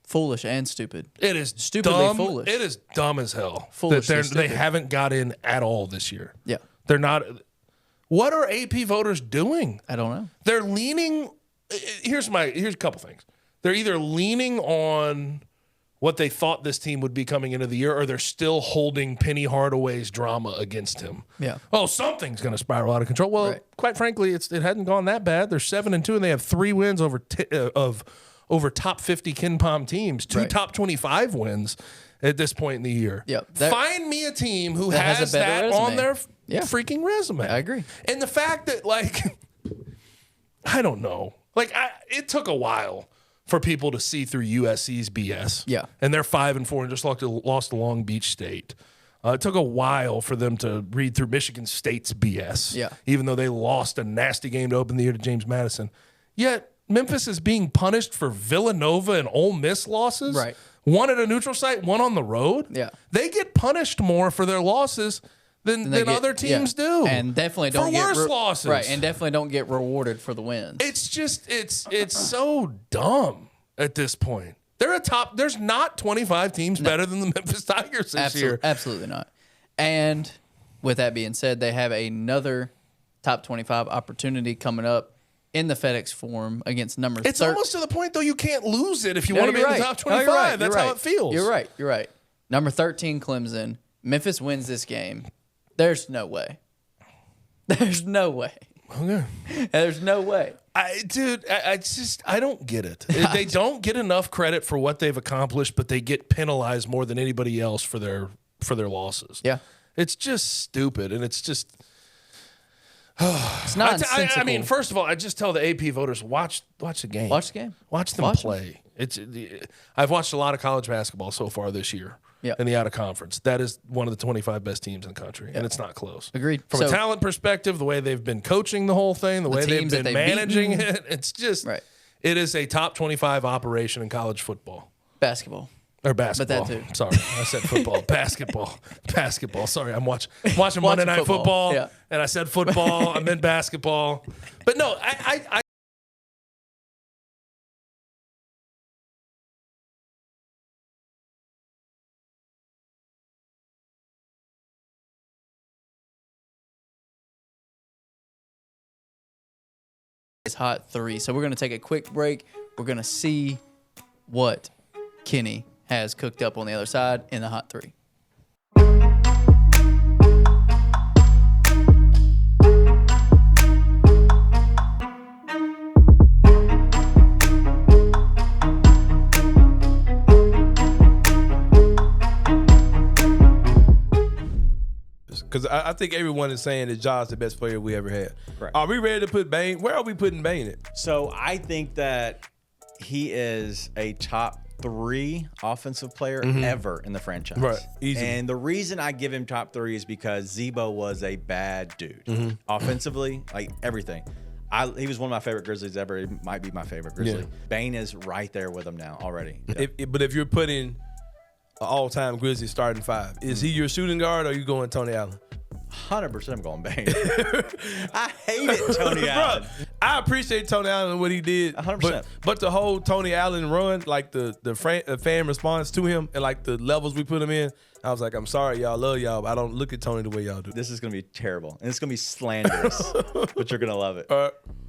Foolish and stupid.
It is
Stupidly
dumb.
foolish.
It is dumb as hell.
Foolishly
That they
stupid.
haven't got in at all this year.
Yeah.
They're not. What are AP voters doing?
I don't know.
They're leaning. Here's a couple things. They're either leaning on what they thought this team would be coming into the year, or they're still holding Penny Hardaway's drama against him.
Yeah.
Oh, something's going to spiral out of control. Well,
Right.
quite frankly, it hadn't gone that bad. They're 7-2, and they have 3 wins over top 50 Ken Pom teams, 2
Right.
top 25 wins at this point in the year.
Yep.
Find me a team who
that has
has
a better
that on
resume.
their
Yeah.
freaking resume.
I agree.
And the fact that, like, I don't know. Like, it took a while for people to see through USC's BS.
Yeah.
And they're 5-4 and just lost to Long Beach State. It took a while for them to read through Michigan State's BS.
Yeah.
Even though they lost a nasty game to open the year to James Madison. Yet Memphis is being punished for Villanova and Ole Miss losses.
Right.
One at a neutral site, one on the road.
Yeah.
They get punished more for their losses than other teams do.
And definitely don't
for
get
worse losses.
Right, and definitely don't get rewarded for the wins.
It's just it's so dumb at this point. There's not 25 teams better than the Memphis Tigers this year.
Absolutely not. And with that being said, they have another top 25 opportunity coming up in the FedEx Forum against number 13.
It's almost to the point, though, you can't lose it if you want to be in the top 25.
No,
That's how it feels.
You're right. Number 13, Clemson. Memphis wins this game. There's no way. There's no way.
Okay.
There's no way.
I don't get it. They don't get enough credit for what they've accomplished, but they get penalized more than anybody else for their losses.
Yeah.
It's just stupid, and it's just...
It's nonsensical.
I mean, first of all, I just tell the AP voters, watch the game.
Watch the game.
Watch them play. I've watched a lot of college basketball so far this year in the out-of-conference. That is one of the 25 best teams in the country, and it's not close.
Agreed.
From a talent perspective, the way they've been coaching the whole thing, the way they've been managing it, it's just it is a top 25 operation in college football.
Basketball.
Or basketball.
But that too.
Sorry, I said football. Basketball. Sorry, I'm watching Monday Night Football, and I said football. I meant basketball. But no, I
It's hot 3. So we're going to take a quick break. We're going to see what Kenny has cooked up on the other side in the hot 3.
Because I think everyone is saying that Ja's the best player we ever had.
Correct.
Are we ready to put Bane? Where are we putting Bane at?
So I think that he is a top 3 offensive player ever in the franchise.
Right. Easy.
And the reason I give him top 3 is because Zebo was a bad dude. Offensively, like everything. He was one of my favorite Grizzlies ever. He might be my favorite Grizzly.
Yeah.
Bane is right there with him now already.
But if you're putting an all-time Grizzly starting 5, is he your shooting guard or are you going Tony Allen?
100% I'm going Bane. I hated Tony Allen.
Bro, I appreciate Tony Allen and what he did.
100%.
But the whole Tony Allen run, like the fan response to him and like the levels we put him in, I was like, I'm sorry, y'all, love y'all, but I don't look at Tony the way y'all do.
This is going to be terrible. And it's going to be slanderous, but you're going to love it.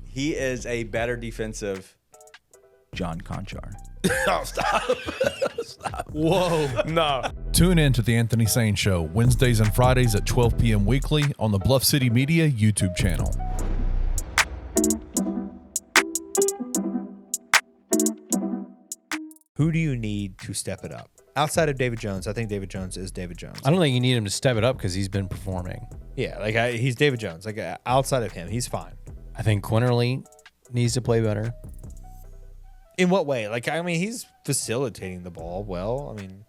He is a better defensive John Conchar.
Oh, stop. Stop.
Whoa.
No.
Tune in to The Anthony Sane Show, Wednesdays and Fridays at 12 p.m. weekly on the Bluff City Media YouTube channel.
Who do you need to step it up? Outside of David Jones, I think David Jones is David Jones.
I don't think you need him to step it up because he's been performing.
Yeah, like he's David Jones. Like outside of him, he's fine.
I think Quinerly needs to play better.
In what way? Like, I mean, he's facilitating the ball well. I mean,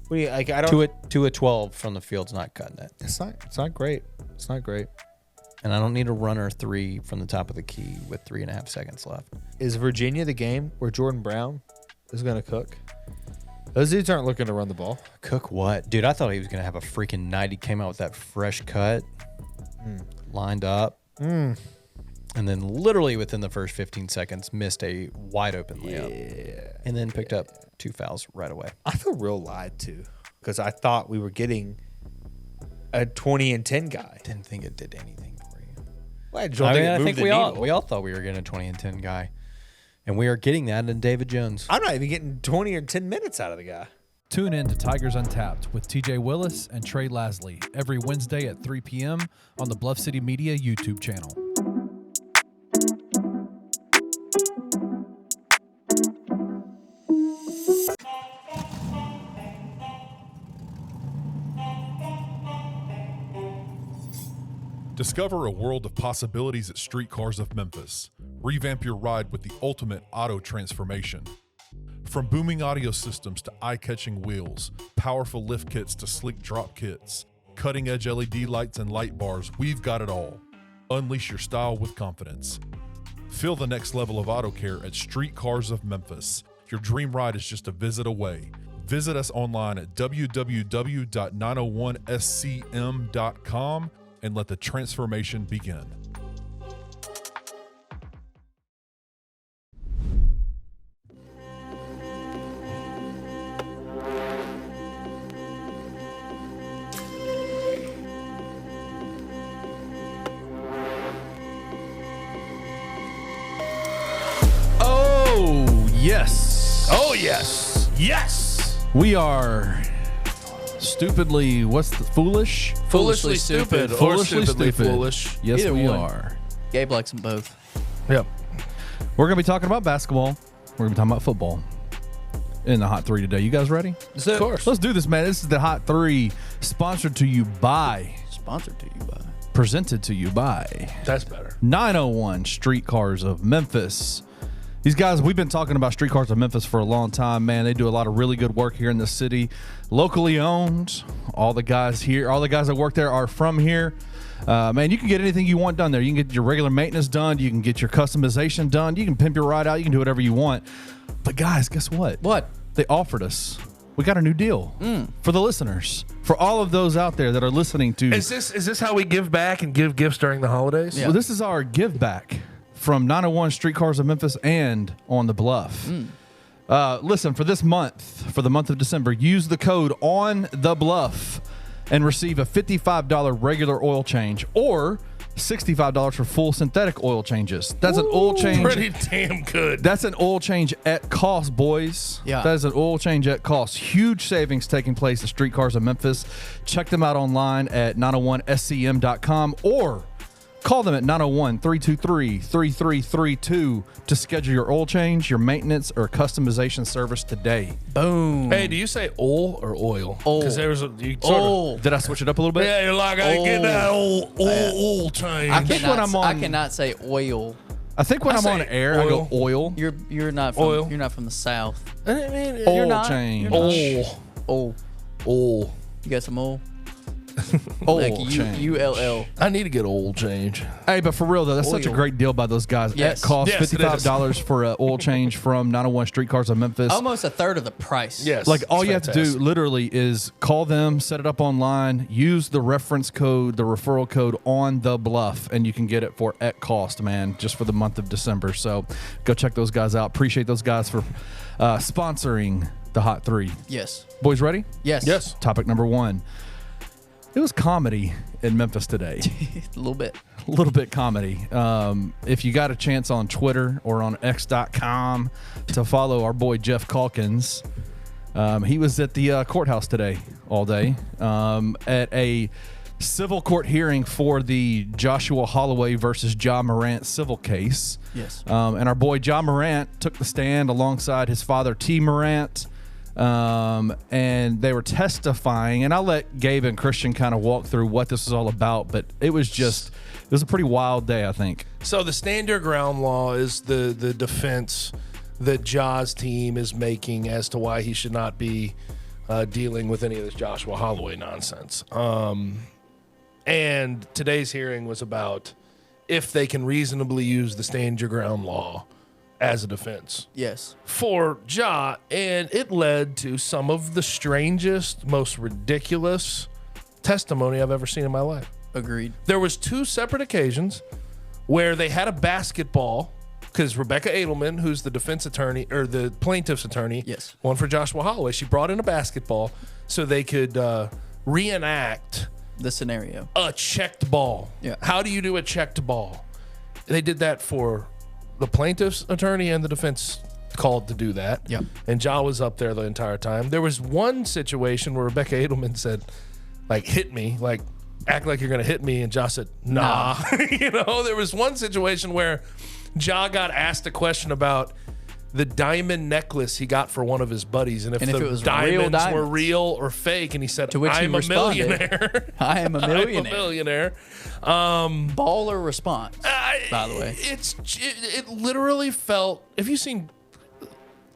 what do you, like, I don't.
To a 12 from the field's not cutting it.
It's not great. It's not great.
And I don't need a runner 3 from the top of the key with 3.5 seconds left.
Is Virginia the game where Jordan Brown is going to cook? Those dudes aren't looking to run the ball.
Cook what? Dude, I thought he was going to have a freaking night. He came out with that fresh cut, lined up. And then literally within the first 15 seconds, missed a wide open layup. And then picked up 2 fouls right away.
I feel real lied to because I thought we were getting a 20 and 10 guy.
Didn't think it did anything for you.
Well, I
think we all thought we were getting a 20 and 10 guy. And we are getting that in David Jones.
I'm not even getting 20 or 10 minutes out of the guy.
Tune in to Tigers Untapped with TJ Willis and Trey Lasley every Wednesday at 3 p.m. on the Bluff City Media YouTube channel.
Discover a world of possibilities at Streetcars of Memphis. Revamp your ride with the ultimate auto transformation. From booming audio systems to eye-catching wheels, powerful lift kits to sleek drop kits, cutting-edge LED lights and light bars, we've got it all. Unleash your style with confidence. Feel the next level of auto care at Streetcars of Memphis. Your dream ride is just a visit away. Visit us online at www.901scm.com and let the transformation begin.
Oh, yes.
Oh, yes. Yes.
We are stupidly, foolish?
Foolishly stupid or
Foolishly
stupidly
stupid.
foolish.
Yes,
Either
we
one.
are.
Gabe likes them both.
Yep.
We're going to be talking about basketball. We're going to be talking about football in the Hot 3 today. You guys ready?
Of course.
Let's do this, man. This is the Hot 3, sponsored to you by,
Sponsored to you by.
presented to you by
That's better.
901 Streetcars of Memphis. These guys, we've been talking about Streetcars of Memphis for a long time, man. They do a lot of really good work here in the city. Locally owned. All the guys that work there are from here. Man, you can get anything you want done there. You can get your regular maintenance done. You can get your customization done. You can pimp your ride out. You can do whatever you want. But guys, guess what?
What?
They offered us. We got a new deal for the listeners. For all of those out there that are listening to.
Is this how we give back and give gifts during the holidays?
Yeah.
Well, this is our give back from 901 Streetcars of Memphis and on the Bluff. Listen, for this month, for the month of December, use the code on the Bluff and receive a $55 regular oil change or $65 for full synthetic oil changes. That's an oil change.
Pretty damn good.
That's an oil change at cost, boys.
Yeah.
That is an oil change at cost. Huge savings taking place at Streetcars of Memphis. Check them out online at 901scm.com or call them at 901-323-3332 to schedule your oil change, your maintenance, or customization service today.
Boom.
Hey, do you say oil or oil?
Oil.
Because there's a you sort of,
Oh.
Did I switch it up a little bit?
yeah, you're like I get that oil change.
I
think
cannot,
when I'm on-
I cannot say oil.
I think when
I
I'm on
say
air, I go oil.
You're not from
Oil.
You're not from the South.
I mean,
Oil
You're not.
change.
You're not.
oil,
Oil.
oil.
You got some oil?
Oil
Like
change.
ULL.
I need to get oil change.
Hey, but for real though, that's such a
Oil.
great deal by those guys.
Yes.
At cost
Yes, it is.
$55 for an oil change from 901 Streetcars of Memphis.
Almost a third of the price.
Yes.
Like all
it's
you have to
fantastic.
do literally is call them, set it up online, use the reference code, the referral code on the Bluff, and you can get it for at cost, man, just for the month of December. So go check those guys out. Appreciate those guys for sponsoring the Hot 3.
Yes.
Boys ready?
Yes.
Yes.
Topic number 1. It was comedy in Memphis today.
A little bit.
A little bit comedy. If you got a chance on Twitter or on X.com to follow our boy Jeff Calkins, he was at the courthouse today all day at a civil court hearing for the Joshua Holloway versus Ja Morant civil case.
Yes.
And our boy Ja Morant took the stand alongside his father T. Morant. And they were testifying, and I'll let Gabe and Christian kind of walk through what this was all about, but it was a pretty wild day, I think.
So the stand your ground law is the defense that Ja's team is making as to why he should not be dealing with any of this Joshua Holloway nonsense. And today's hearing was about if they can reasonably use the stand your ground law as a defense
Yes.
for Ja, and it led to some of the strangest, most ridiculous testimony I've ever seen in my life.
Agreed.
There was 2 separate occasions where they had a basketball because Rebecca Edelman, who's the defense attorney or the plaintiff's attorney,
Yes.
one for Joshua Holloway, she brought in a basketball so they could reenact
The scenario.
a checked ball.
Yeah.
How do you do a checked ball? They did that for the plaintiff's attorney and the defense called to do that.
Yep.
And Ja was up there the entire time. There was one situation where Rebecca Edelman said, like, hit me, like, act like you're going to hit me. And Ja said, nah. There was one situation where Ja got asked a question about the diamond necklace he got for one of his buddies. And if
And
the
if it was real
diamonds were
diamonds.
real or fake. And he said,
To which he
I'm a
responded,
millionaire.
I am a
I'm a
millionaire.
millionaire.
Baller response, by the way.
It literally felt. Have you seen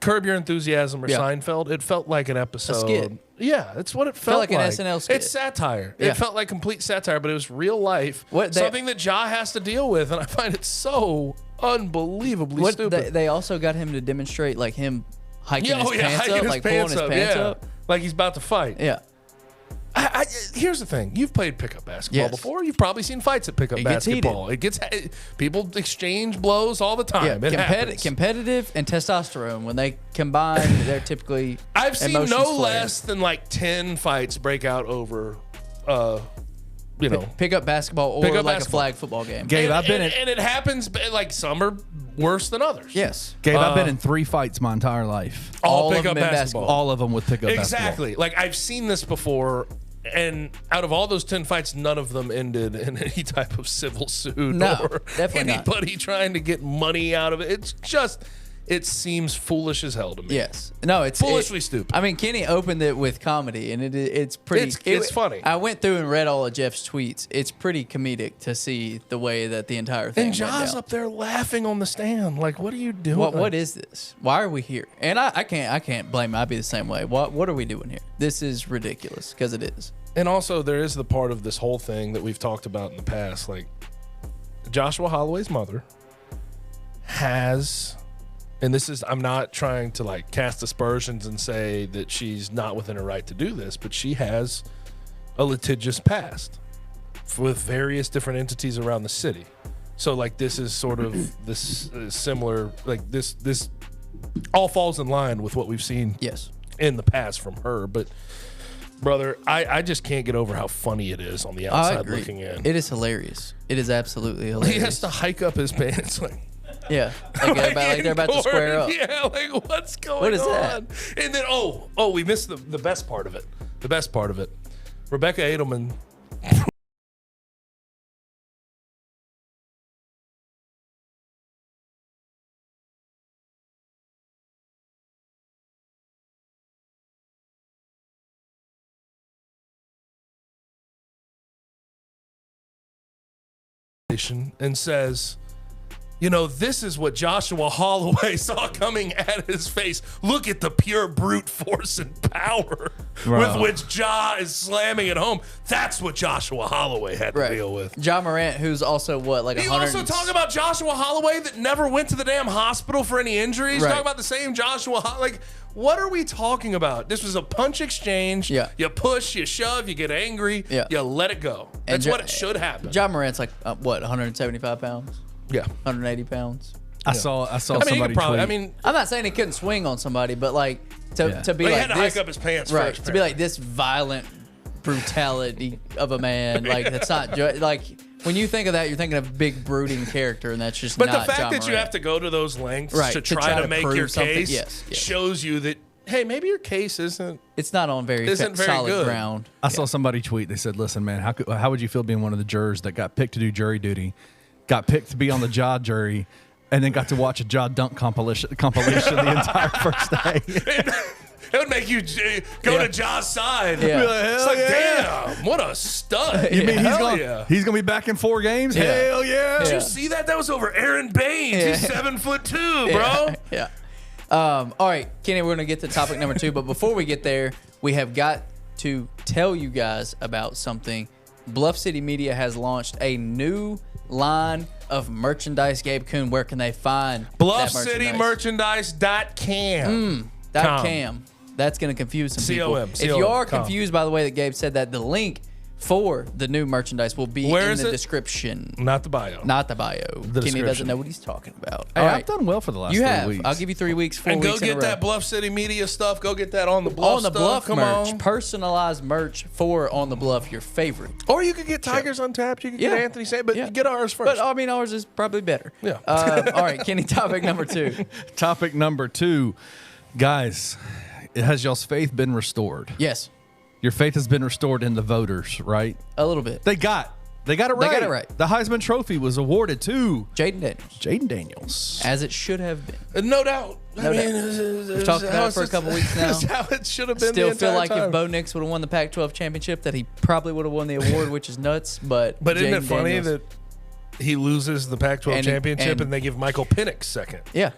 Curb Your Enthusiasm or
Yeah.
Seinfeld? It felt like an episode.
skit.
Yeah, that's what it felt
like an SNL skit.
It's satire.
Yeah.
It felt like complete satire, but it was real life.
What they-
something that Ja has to deal with, and I find it so unbelievably stupid.
They also got him to demonstrate like him hiking his pants
hiking
up,
his
like pulling his pants up.
like he's about to fight.
Yeah.
Here's the thing: you've played pickup basketball
Yes.
before. You've probably seen fights at pickup
It gets
basketball. People exchange blows all the time. It happens.
Competitive and testosterone, when they combine, they're typically
I've seen
emotions
no
flare.
less than like 10 fights break out over,
Pickup basketball or
Pickup
like
basketball.
a flag football game.
Gabe, I've been
and it happens, like some are worse than others.
Yes.
Gabe, I've been in 3 fights my entire life.
All
All of
pickup
them in
basketball.
All of them with pickup basketball.
Exactly. Like I've seen this before, and out of all those 10 fights, none of them ended in any type of civil suit
No,
or
definitely not.
anybody trying to get money out of it. It's just, it seems foolish as hell to me.
Yes. No, it's
Foolishly stupid.
I mean, Kenny opened it with comedy, and it's pretty.
It's funny.
I went through and read all of Jeff's tweets. It's pretty comedic to see the way that the entire thing
And
went
Ja's
down.
up there laughing on the stand. Like, what are you doing?
What is this? Why are we here? And I can't blame him. I'd be the same way. What are we doing here? This is ridiculous, because it is.
And also, there is the part of this whole thing that we've talked about in the past. Like, Joshua Holloway's mother has, and this is, I'm not trying to like cast aspersions and say that she's not within her right to do this, but she has a litigious past with various different entities around the city. So, like, this is sort of this similar, like, this all falls in line with what we've seen
Yes.
in the past from her. But brother, I just can't get over how funny it is on the
I
outside
agree.
looking in.
It is hilarious. It is absolutely hilarious.
He has to hike up his pants like
Yeah. Like they're about to square up.
Yeah, like what's going
What is
on?
that?
And then we missed the best part of it. The best part of it. Rebecca Edelman and says, this is what Joshua Holloway saw coming at his face. Look at the pure brute force and power with which Ja is slamming it home. That's what Joshua Holloway had to deal with.
John Morant, who's also what,
You also talk about Joshua Holloway that never went to the damn hospital for any injuries.
Right.
Talk about the same Joshua Holloway. Like, what are we talking about? This was a punch exchange.
Yeah.
You push, you shove, you get angry,
Yeah.
you let it go.
And
That's what it should happen.
John Morant's like, 175 pounds?
Yeah.
180 pounds?
I saw
I mean, he
somebody
could probably,
tweet.
I'm not saying he couldn't swing on somebody, but like to be
But he
like
had to
this,
hike up his pants
right?
first.
To be like this violent brutality of a man, like that's not like when you think of that, you're thinking of big brooding character, and that's just
But
not
the fact
John
that you
Morant.
have to go to those lengths
Right,
to
to
try
try
to
to
make
prove
your
something.
case
Yes, yes.
shows you that, hey, maybe your case isn't.
It's not on very
Isn't very
solid
good.
ground.
I saw somebody tweet. They said, "Listen, man, how would you feel being one of the jurors that got picked to do jury duty, got picked to be on the Ja jury, and then got to watch a Ja dunk compilation the entire first day?"
It would make you go to Ja's side.
Yeah.
It's like, damn, what a stud.
You mean
Hell yeah.
he's gonna be back in 4 games?
Yeah.
Hell yeah!
Did you see that? That was over Aaron Baines. He's 7'2", bro.
Yeah. All right, Kenny, we're going to get to topic number 2. But before we get there, we have got to tell you guys about something. Bluff City Media has launched a new line of merchandise. Gabe Kuhn, where can they find that merchandise?
BluffCityMerchandise.com.
.com. That's going to confuse some people.
C-O-M,
If you are
com.
confused by the way that Gabe said that, the link for the new merchandise will be
Where
in
is
the
it?
description.
Not the bio.
Not the bio. Kenny
description.
doesn't know what he's talking about.
Hey,
All
I've
right.
done well for the last
You
3
have.
weeks.
I'll give you 3 weeks, 4
And
weeks
go
in a
get
row.
that Bluff City Media stuff. Go get that On the Bluff
On the
stuff.
Bluff
Come
merch,
on.
personalized merch for On the Bluff, your favorite.
Or you could get Tigers Untapped. You could get
Yeah.
Anthony Saint, but
Yeah.
get ours first.
But I mean, ours is probably better.
Yeah.
All right, Kenny. Topic number 2.
Topic number 2, guys. Has y'all's faith been restored?
Yes,
Your faith has been restored in the voters, right?
a little bit.
They got it
They
right.
got it right.
The Heisman Trophy was awarded to
Jaden Daniels,
Jaden Daniels.
as it should have been.
No doubt.
No doubt. We've talked about it for a couple weeks now.
That's how it should have been.
Still
the
feel
entire
like
time.
if Bo Nix would have won the Pac-12 championship, that he probably would have won the award, which is nuts. But
isn't it
Jaden
funny
Daniels-
that he loses the Pac-12
And-
championship
and-
and they give Michael Penix second?
yeah,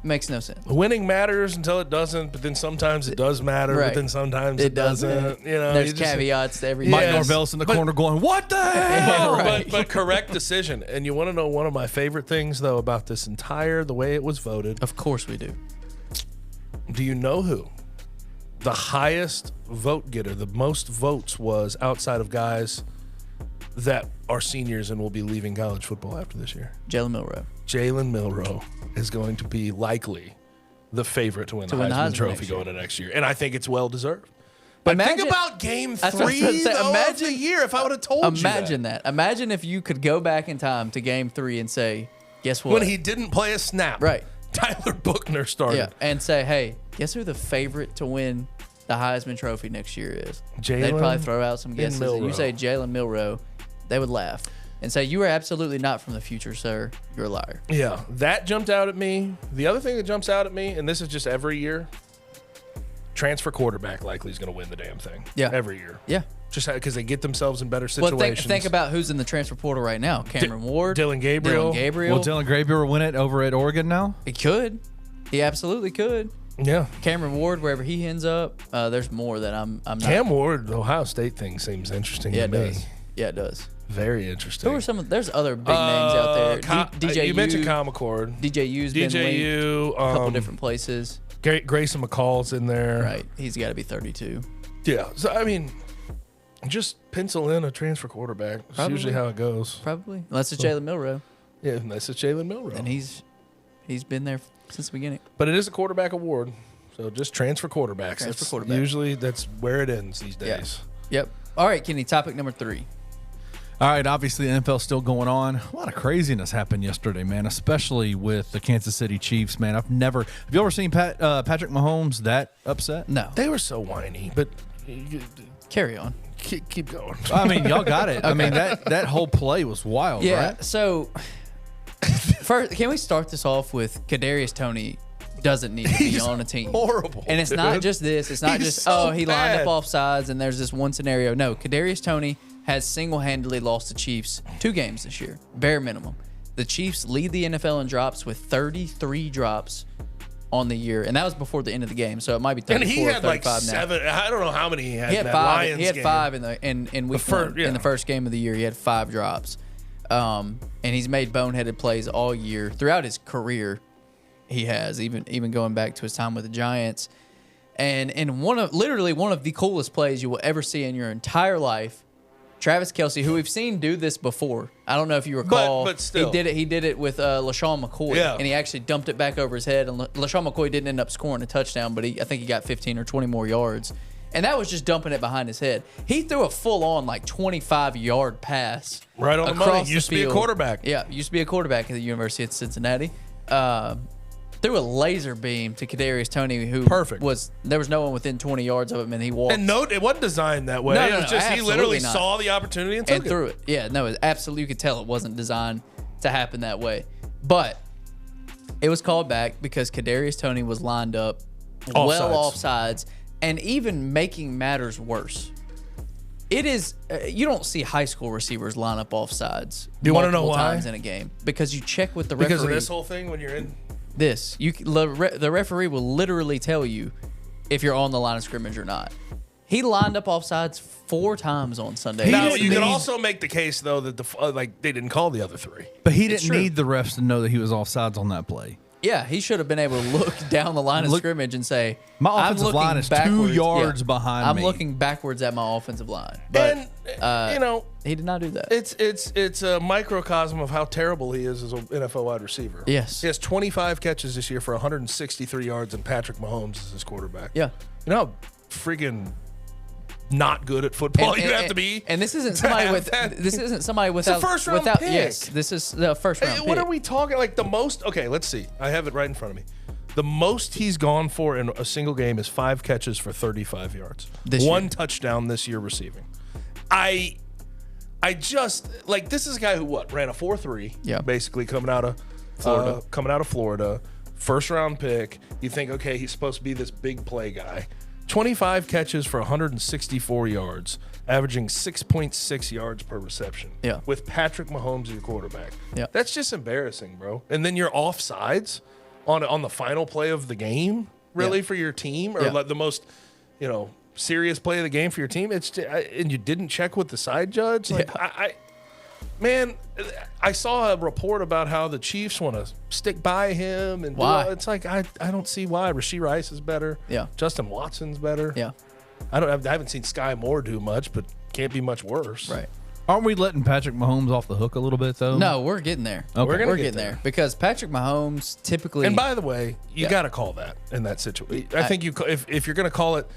makes no sense.
Winning matters until it doesn't, but then sometimes it does matter,
Right.
but then sometimes it doesn't. You know,
there's
you just-
caveats to everything.
Mike
Yes.
Norvell's in the
But-
corner going, "What the hell?"
Right.
But correct decision. And you want to know one of my favorite things though about this the way it was voted?
Of course we do.
Do you know who? The highest vote getter, the most votes was outside of guys that are seniors and will be leaving college football after this year.
Jalen Milroe.
Jalen Milroe is going to be likely the favorite to win the Heisman Trophy going into next year. And I think it's well deserved. But think about game 3 of the year if I would have told you that.
Imagine that. Imagine if you could go back in time to game 3 and say, guess what?
When he didn't play a snap.
Right.
Tyler Buchner started.
Yeah, and say, hey, guess who the favorite to win the Heisman Trophy next year is?
Jalen
They'd probably throw out some guesses. And you
Milroe.
say Jalen Milroe, they would laugh and say, you are absolutely not from the future, sir. You're a liar.
Yeah, that jumped out at me. The other thing that jumps out at me, and this is just every year, transfer quarterback likely is going to win the damn thing.
Yeah.
Every year.
Yeah.
Just because they get themselves in better
Well,
situations.
think about who's in the transfer portal right now. Cameron Ward.
Dylan Gabriel.
Gabriel.
Will Dylan Gabriel win it over at Oregon now?
He could. He absolutely could.
Yeah.
Cameron Ward, wherever he ends up, there's more that I'm not.
Cam Ward, the Ohio State thing seems interesting
Yeah,
to
it
me.
does. Yeah, it does.
Very interesting.
Who are some? There's other big names out there. DJU.
You mentioned Kyle McCord.
DJU's been linked
DJU.
a couple different places.
Grayson McCall's in there.
Right. He's got to be 32.
Yeah. So, I mean, just pencil in a transfer quarterback. That's
Probably.
usually how it goes.
Probably. Unless it's Jalen Milroe.
Yeah, unless it's Jalen Milroe.
And he's been there since the beginning.
But it is a quarterback award. So just transfer quarterbacks.
Transfer quarterback.
Usually that's where it ends these days.
Yep. All right, Kenny, topic number 3.
All right, obviously the NFL's still going on. A lot of craziness happened yesterday, man, especially with the Kansas City Chiefs, man. Have you ever seen Patrick Mahomes that upset?
No.
They were so whiny, but
Carry on.
keep going.
I mean, y'all got it. I mean, that whole play was wild,
Yeah.
right?
So, first, can we start this off with Kadarius Toney doesn't need to be on a team.
Horrible.
And it's not just this. It's not
He's
just,
so
he lined
bad.
up off sides and there's this one scenario. No, Kadarius Toney has single-handedly lost the Chiefs 2 games this year, bare minimum. The Chiefs lead the NFL in drops with 33 drops on the year, and that was before the end of the game, so it might be 34
And he had
or
like
35 now.
7. I don't know how many he had.
He
in
had
that
5.
Lions
He had
game.
5 in week one.
yeah.
In the first game of the year, he had 5 drops, and he's made boneheaded plays all year throughout his career. He has even going back to his time with the Giants, and in literally one of the coolest plays you will ever see in your entire life. Travis Kelce, who we've seen do this before. I don't know if you recall.
But still.
He did it with LaShawn McCoy.
Yeah.
And he actually dumped it back over his head. And LaShawn McCoy didn't end up scoring a touchdown, but I think he got 15 or 20 more yards. And that was just dumping it behind his head. He threw a full-on, 25-yard pass.
Right on the
across
money. Used to be a
field.
quarterback.
Yeah, used to be a quarterback at the University of Cincinnati. Threw a laser beam to Kadarius Toney, who
Perfect.
there was no one within 20 yards of him, and he walked.
And note, it wasn't designed that way.
No,
it
no,
was
no,
just he
absolutely
literally
not.
saw the opportunity and took
and
it.
threw it. Yeah, no, it absolutely, you could tell it wasn't designed to happen that way. But it was called back because Kadarius Toney was lined up well offsides, and even making matters worse. It is you don't see high school receivers line up offsides.
Do you want to know
multiple
why?
times in a game because you check with the referee.
Because of this whole thing when you're in.
The referee will literally tell you if you're on the line of scrimmage or not. He lined up offsides 4 times on Sunday.
Now,
didn't
you could
need-
also make the case, though, that they didn't call the other 3.
But he didn't
true.
need the refs to know that he was offsides on that play.
Yeah, he should have been able to look down the line of scrimmage and say,
My
"I'm
offensive
looking
line is 2
backwards."
yards
Yeah.
behind
I'm
me.
looking backwards at my offensive line. But
And,
he did not do that.
it's a microcosm of how terrible he is as an NFL wide receiver.
Yes.
He has 25 catches this year for 163 yards, and Patrick Mahomes is his quarterback.
Yeah.
You know how freaking not good at football you have to be?
And this isn't somebody with
that.
this isn't somebody without
first-round
without
pick.
yes, this is the first round
Hey, what
pick.
are we talking? Like the most? Okay, let's see. I have it right in front of me. The most he's gone for in a single game is 5 catches for 35 yards.
This
One
year.
touchdown this year receiving. I just like this is a guy who ran a 4.3.
Yeah.
Basically coming out of Florida. First round pick. You think, okay, he's supposed to be this big play guy. 25 catches for 164 yards, averaging 6.6 yards per reception.
Yeah.
With Patrick Mahomes, your quarterback.
Yeah.
That's just embarrassing, bro. And then you're offsides on the final play of the game, really,
Yeah.
for your team, or
Yeah.
like the most, serious play of the game for your team. And you didn't check with the side judge. Like,
Yeah.
Man, I saw a report about how the Chiefs want to stick by him, and
Why?
it's like I don't see why. Rashee Rice is better.
Yeah.
Justin Watson's better.
Yeah.
I haven't seen Sky Moore do much, but can't be much worse.
Right.
Aren't we letting Patrick Mahomes off the hook a little bit though?
No, we're getting there.
Okay.
We're
We're
get
getting there because Patrick Mahomes typically.
And by the way, you
Yeah.
got to call that in that situation. I think if you're going to call it,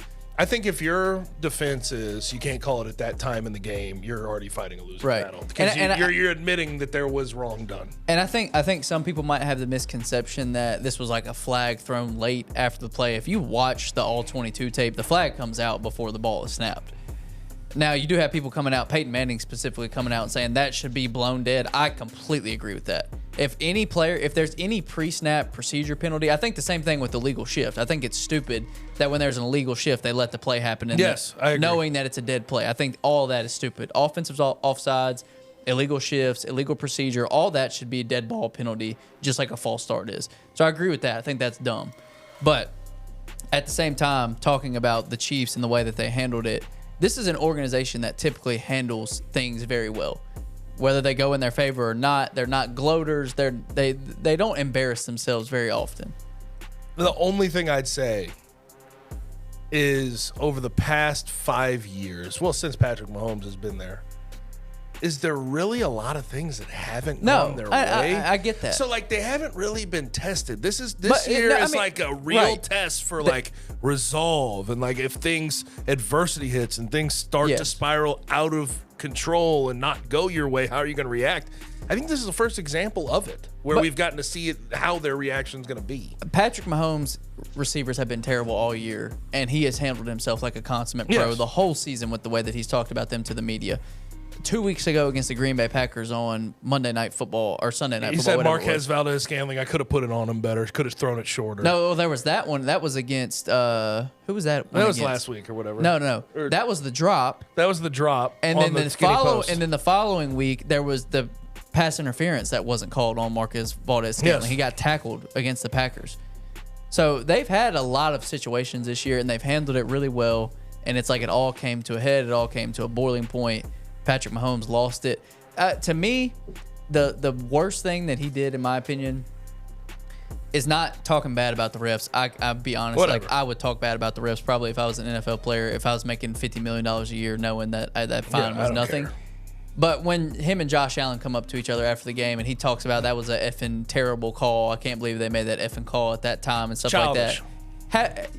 I think if your defense is you can't call it at that time in the game, you're already fighting a losing
Right.
battle because
And
you're admitting that there was wrong done.
And I think some people might have the misconception that this was like a flag thrown late after the play. If you watch the all 22 tape, the flag comes out before the ball is snapped. Now, you do have people coming out, Peyton Manning specifically coming out and saying that should be blown dead. I completely agree with that. If there's any pre-snap procedure penalty, I think the same thing with the legal shift. I think it's stupid that when there's an illegal shift, they let the play happen. And
Yes, I agree.
knowing that it's a dead play. I think all that is stupid. Offensive offsides, illegal shifts, illegal procedure, all that should be a dead ball penalty, just like a false start is. So I agree with that. I think that's dumb. But at the same time, talking about the Chiefs and the way that they handled it, this is an organization that typically handles things very well. Whether they go in their favor or not, they're not gloaters. They don't embarrass themselves very often.
The only thing I'd say is over the past 5 years, well, since Patrick Mahomes has been there, is there really a lot of things that haven't gone their way?
I get that.
So like they haven't really been tested. This
But,
year
no, I
is
mean,
like a real
right.
test for like resolve and like if adversity hits and things start to
Yes.
spiral out of control and not go your way, how are you going to react? I think this is the first example of it where we've gotten to see how their reaction is going to be.
Patrick Mahomes' receivers have been terrible all year, and he has handled himself like a consummate pro
Yes.
the whole season with the way that he's talked about them to the media. 2 weeks ago against the Green Bay Packers on Monday Night Football or Sunday Night
He
Football.
said
whatever it
Marquez
was.
Valdez-Scantling, I could have put it on him better, could have thrown it shorter.
No, there was that one. That was against who was that? one
that was
against?
last week or whatever.
No. That was the drop.
That was the drop.
And
on
then
the skinny post.
the following week there was the pass interference that wasn't called on Marquez Valdez-Scantling.
Yes.
He got tackled against the Packers. So they've had a lot of situations this year, and they've handled it really well. And it's like it all came to a head. It all came to a boiling point. Patrick Mahomes lost it. To me, the worst thing that he did, in my opinion, is not talking bad about the refs. I'll be honest.
Whatever.
Like I would talk bad about the refs probably if I was an NFL player, if I was making $50 million a year, knowing that that fine
I
was
don't
nothing.
care.
But when him and Josh Allen come up to each other after the game and he talks about that was a effing terrible call. I can't believe they made that effing call at that time and stuff
Childish.
like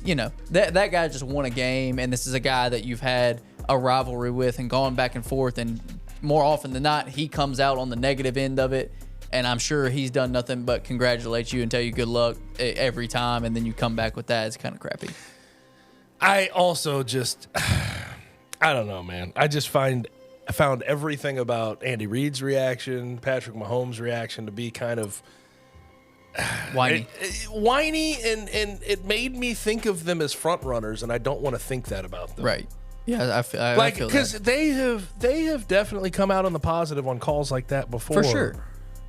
that. That guy just won a game, and this is a guy that you've had a rivalry with and gone back and forth, and more often than not, he comes out on the negative end of it. And I'm sure he's done nothing but congratulate you and tell you good luck every time, and then you come back with that. It's kind of crappy.
I also just, I don't know, man. I found everything about Andy Reid's reaction, Patrick Mahomes' reaction to be kind of
Whiny.
whiny, and it made me think of them as front runners, and I don't want to think that about them.
Right. Yeah, I feel
Because
that.
they have definitely come out on the positive on calls like that before.
For sure.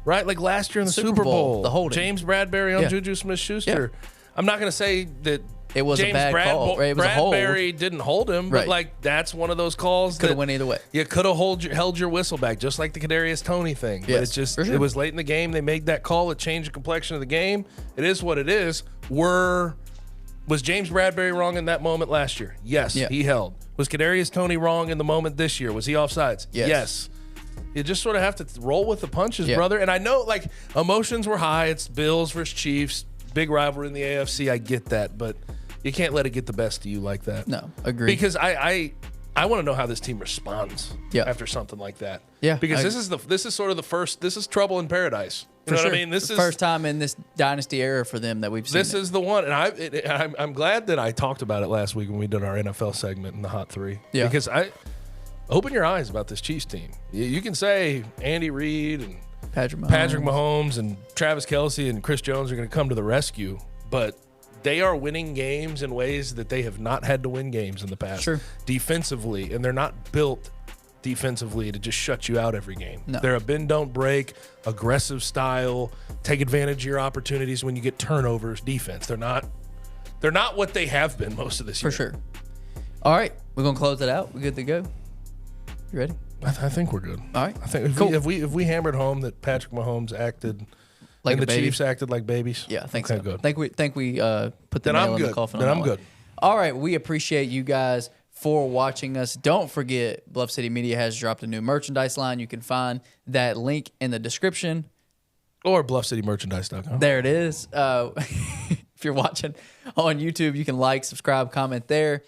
Right? Like last year in the Super Bowl,
the holding.
James Bradbury on
Yeah.
Juju Smith-Schuster.
Yeah.
I'm not going to say that
It was a
James
bad call. Right? It was a hold.
Bradbury didn't hold him, but
Right.
like that's one of those calls
Could
that
have went either way.
you could have held your whistle back, just like the Kadarius Toney thing. But
Yes,
it's just
for sure.
it was late in the game. They made that call. It changed the complexion of the game. It is what it is. Was James Bradbury wrong in that moment last year? Yes,
Yeah.
he held. Was Kadarius Toney wrong in the moment this year? Was he offsides?
Yes.
You just sort of have to roll with the punches,
Yeah.
brother. And I know like emotions were high. It's Bills versus Chiefs, big rivalry in the AFC. I get that, but you can't let it get the best of you like that.
No, agree.
Because I want to know how this team responds
Yeah.
after something like that.
Yeah,
Because
I-
this is sort of the first. This is trouble in paradise. You
For
know
sure.
what I mean? This
the
is
first time in this dynasty era for them that we've seen.
This is the one, and I'm glad that I talked about it last week when we did our NFL segment in the Hot Three.
Yeah.
Because open your eyes about this Chiefs team. You can say Andy Reid and
Patrick
Mahomes and Travis Kelce and Chris Jones are going to come to the rescue, but they are winning games in ways that they have not had to win games in the past.
Sure.
Defensively, and they're not built defensively to just shut you out every game.
No.
They're a bend, don't break, aggressive style, take advantage of your opportunities when you get turnovers defense. They're not what they have been most of this year.
For sure. All right, we're gonna close it out. We're good to go. You ready?
I think we're good.
All right.
I think if we hammered home that Patrick Mahomes acted
Like
and
a
the
baby?
Chiefs acted like babies.
Yeah, I think
okay,
so.
Good.
Think we put the
Then
nail
I'm
in the
good.
coffin.
Then
on
I'm
that one.
good.
All right, we appreciate you guys for watching us. Don't forget, Bluff City Media has dropped a new merchandise line. You can find that link in the description.
Or BluffCityMerchandise.com.
There it is. If you're watching on YouTube, you can like, subscribe, comment there.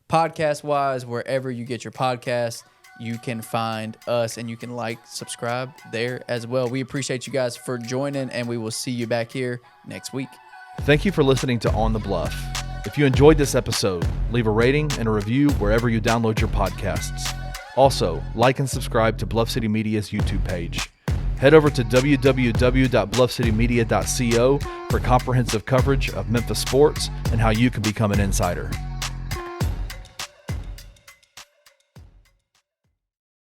Podcast-wise, wherever you get your podcast, you can find us and you can like, subscribe there as well. We appreciate you guys for joining, and we will see you back here next week.
Thank you for listening to On the Bluff. If you enjoyed this episode, leave a rating and a review wherever you download your podcasts. Also, like and subscribe to Bluff City Media's YouTube page. Head over to www.bluffcitymedia.co for comprehensive coverage of Memphis sports and how you can become an insider.